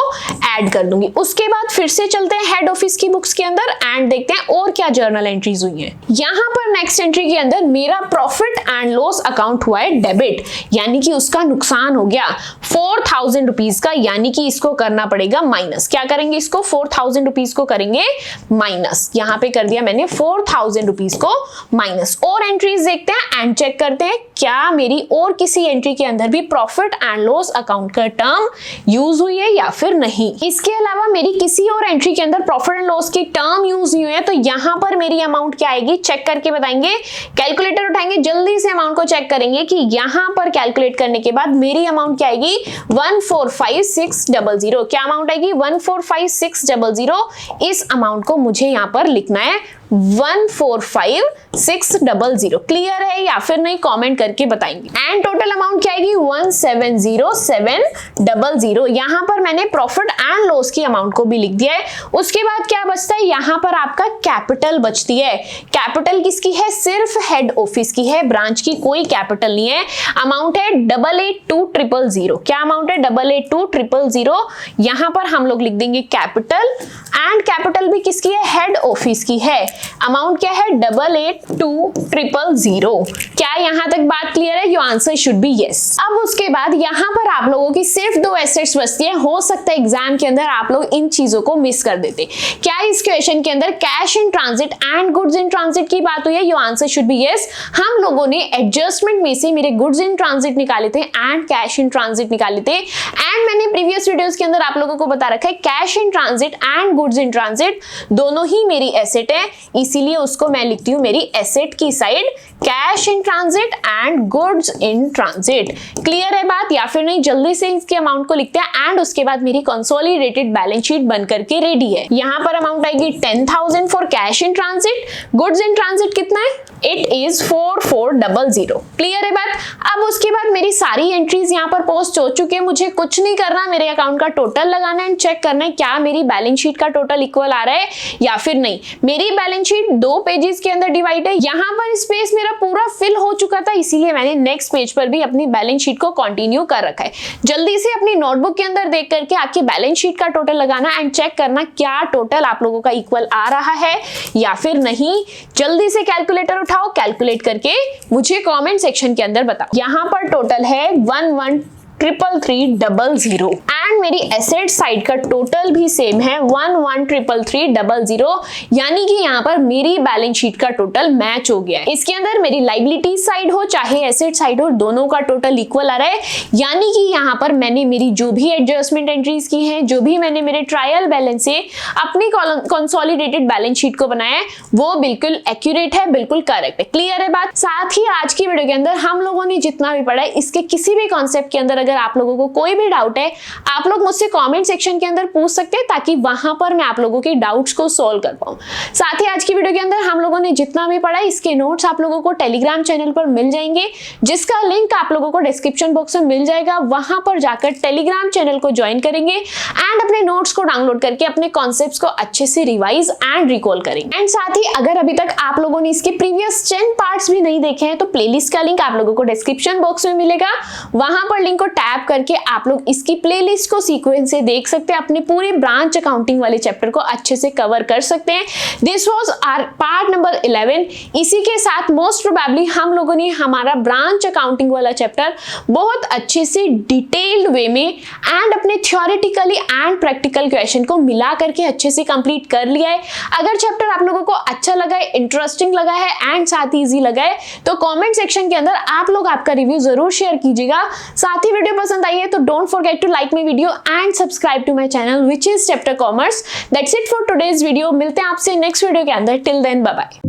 A: ऐड कर दूंगी। उसके बाद फिर से चलते हैं हेड ऑफिस की बुक्स के अंदर एंड देखते हैं और क्या जर्नल एंट्रीज हुई है। यहां पर नेक्स्ट एंट्री के अंदर मेरा प्रॉफिट एंड लॉस अकाउंट हुआ है डेबिट, यानी कि उसका नुकसान हो गया 4000 रुपीज का, यानी कि इसको करना पड़ेगा माइनस। क्या करेंगे? इसको 4000 रुपीज को करेंगे माइनस। यहां पे कर दिया मैंने 4000 रुपीज को माइनस। और एंट्रीज देखते हैं एंड चेक करते हैं क्या मेरी और किसी एंट्री के अंदर भी प्रॉफिट एंड लॉस अकाउंट का टर्म यूज हुई है या फिर नहीं। इसके अलावा मेरी किसी और एंट्री के अंदर प्रॉफिट एंड लॉस की टर्म यूज नहीं हुई है, तो यहां पर मेरी अमाउंट क्या आएगी चेक करके बताएंगे। कैलकुलेटर उठाएंगे, जल्दी से अमाउंट को चेक करेंगे कि यहां पर कैलकुलेट करने के बाद मेरी अमाउंट क्या आएगी? 145600। क्या अमाउंट आएगी? 145600। इस अमाउंट को मुझे यहां पर लिखना है 145600। क्लियर है या फिर नहीं? कमेंट करके बताएंगे। एंड टोटल अमाउंट क्या आएगी? 170700। यहां पर मैंने प्रॉफिट एंड लॉस की अमाउंट को भी लिख दिया है। उसके बाद क्या बचता है? यहां पर आपका कैपिटल बचती है। कैपिटल किसकी है? सिर्फ हेड ऑफिस की है, ब्रांच की कोई कैपिटल नहीं है। अमाउंट है 882000। क्या अमाउंट है? 882000। यहां पर हम लोग लिख देंगे कैपिटल, एंड कैपिटल भी किसकी है? हेड ऑफिस की है। अमाउंट क्या है? 882000। क्या यहां तक बात क्लियर है? Your answer should B yes. अब उसके बाद यहां पर आप लोगों की सिर्फ 2 एसेट्स बचती है। हो सकता है एग्जाम के अंदर आप लोग इन चीजों को मिस कर देते। क्या इस क्वेश्चन के अंदर cash in transit and goods in transit की बात हुई है? Your answer should B yes. हम लोगों ने एडजस्टमेंट में से मेरे गुड्स इन ट्रांजिट निकाले थे एंड कैश इन ट्रांजिट निकाले थे। एंड मैंने प्रीवियस वीडियोस के अंदर आप लोगों को बता रखा है cash in transit and goods in transit दोनों ही मेरी एसेट है, इसीलिए उसको मैं लिखती हूँ मेरी एसेट की side cash in transit and goods in transit. Clear है बात या फिर नहीं? जल्दी से इसके अमाउंट को लिखते हैं एंड उसके बाद मेरी कंसोलिडेटेड बैलेंस शीट बन करके रेडी है। यहां पर अमाउंट आएगी 10000 for cash in transit. Goods in transit कितना है? It is 4400। क्लियर है बात? अब उसके बाद मेरी सारी एंट्रीज यहां पर पोस्ट हो चुकी है। मुझे कुछ नहीं करना, मेरे अकाउंट का टोटल लगाना है एंड चेक करना है क्या मेरी बैलेंस शीट का टोटल इक्वल आ रहा है या फिर नहीं। मेरी बैलेंस शीट 2 पेजेस के अंदर डिवाइड है। यहां पर स्पेस मेरा पूरा फिल हो चुका था, इसीलिए मैंने नेक्स्ट पेज पर भी अपनी बैलेंस शीट को कंटिन्यू कर रखा है। जल्दी से अपनी नोटबुक के अंदर देख करके आपकी बैलेंस शीट का टोटल लगाना एंड चेक करना क्या टोटल आप लोगों का इक्वल आ रहा है या फिर नहीं। जल्दी से कैलकुलेटर उठाओ, कैलकुलेट करके मुझे कमेंट सेक्शन के अंदर बताओ। यहां पर टोटल है 11333300 एंड मेरी एसेट साइड का टोटल भी सेम है 11333300, यानी कि यहाँ पर मेरी बैलेंस शीट का टोटल मैच हो गया है। इसके अंदर मेरी लाइबिलिटी साइड हो चाहे एसेट साइड हो, दोनों का टोटल इक्वल आ रहा है, यानी कि यहाँ पर मैंने मेरी जो भी एडजस्टमेंट एंट्रीज की हैं, जो भी मैंने मेरे ट्रायल बैलेंस से अपनी कंसोलिडेटेड बैलेंस शीट को बनाया है वो बिल्कुल एक्यूरेट है, बिल्कुल करेक्ट है। क्लियर है बात? साथ ही आज की वीडियो के अंदर हम लोगों ने जितना भी पढ़ा है इसके किसी भी कॉन्सेप्ट के अंदर अगर आप लोगों को कोई भी डाउट है आप लोग मुझसे कमेंट सेक्शन के अंदर पूछ सकते हैं ताकि वहां पर मैं आप लोगों के डाउट्स को सॉल्व कर पाऊं। साथ ही आज की वीडियो के अंदर हम लोगों ने जितना भी पढ़ा इसके नोट्स आप लोगों को टेलीग्राम चैनल पर मिल जाएंगे, जिसका लिंक आप लोगों को डिस्क्रिप्शन बॉक्स में मिल जाएगा। वहां पर जाकर टेलीग्राम चैनल को ज्वाइन करेंगे एंड अपने नोट्स को डाउनलोड करके अपने कॉन्सेप्ट्स को अच्छे से रिवाइज एंड रिकॉल करेंगे। एंड साथ ही अगर अभी तक आप लोगों ने इसके प्रीवियस 10 पार्ट्स भी नहीं देखे हैं तो प्लेलिस्ट का लिंक आप लोगों को डिस्क्रिप्शन बॉक्स में मिलेगा। वहां पर लिंक को टैप करके आप लोग इसकी प्लेलिस्ट को सीक्वेंस से देख सकते हैं, अपने पूरे ब्रांच अकाउंटिंग वाले चैप्टर को अच्छे से कवर कर सकते हैं। This was our part number 11। इसी के साथ मोस्ट प्रोबेबली हम लोगों ने हमारा ब्रांच अकाउंटिंग वाला चैप्टर बहुत अच्छे से डिटेल्ड वे में एंड अपने थ्योरेटिकली एंड प्रैक्टिकल क्वेश्चन को मिला करके अच्छे से कंप्लीट कर लिया है। अगर चैप्टर आप लोगों को अच्छा लगा है, इंटरेस्टिंग लगा है एंड साथ ही इजी लगा है तो कमेंट सेक्शन के अंदर आप लोग आपका रिव्यू जरूर शेयर कीजिएगा। साथ ही वीडियो पसंद आई है तो don't forget to like my video and subscribe to my channel which is chapter commerce. That's it for today's video. मिलते हैं आपसे नेक्स्ट वीडियो के अंदर। Till then bye bye.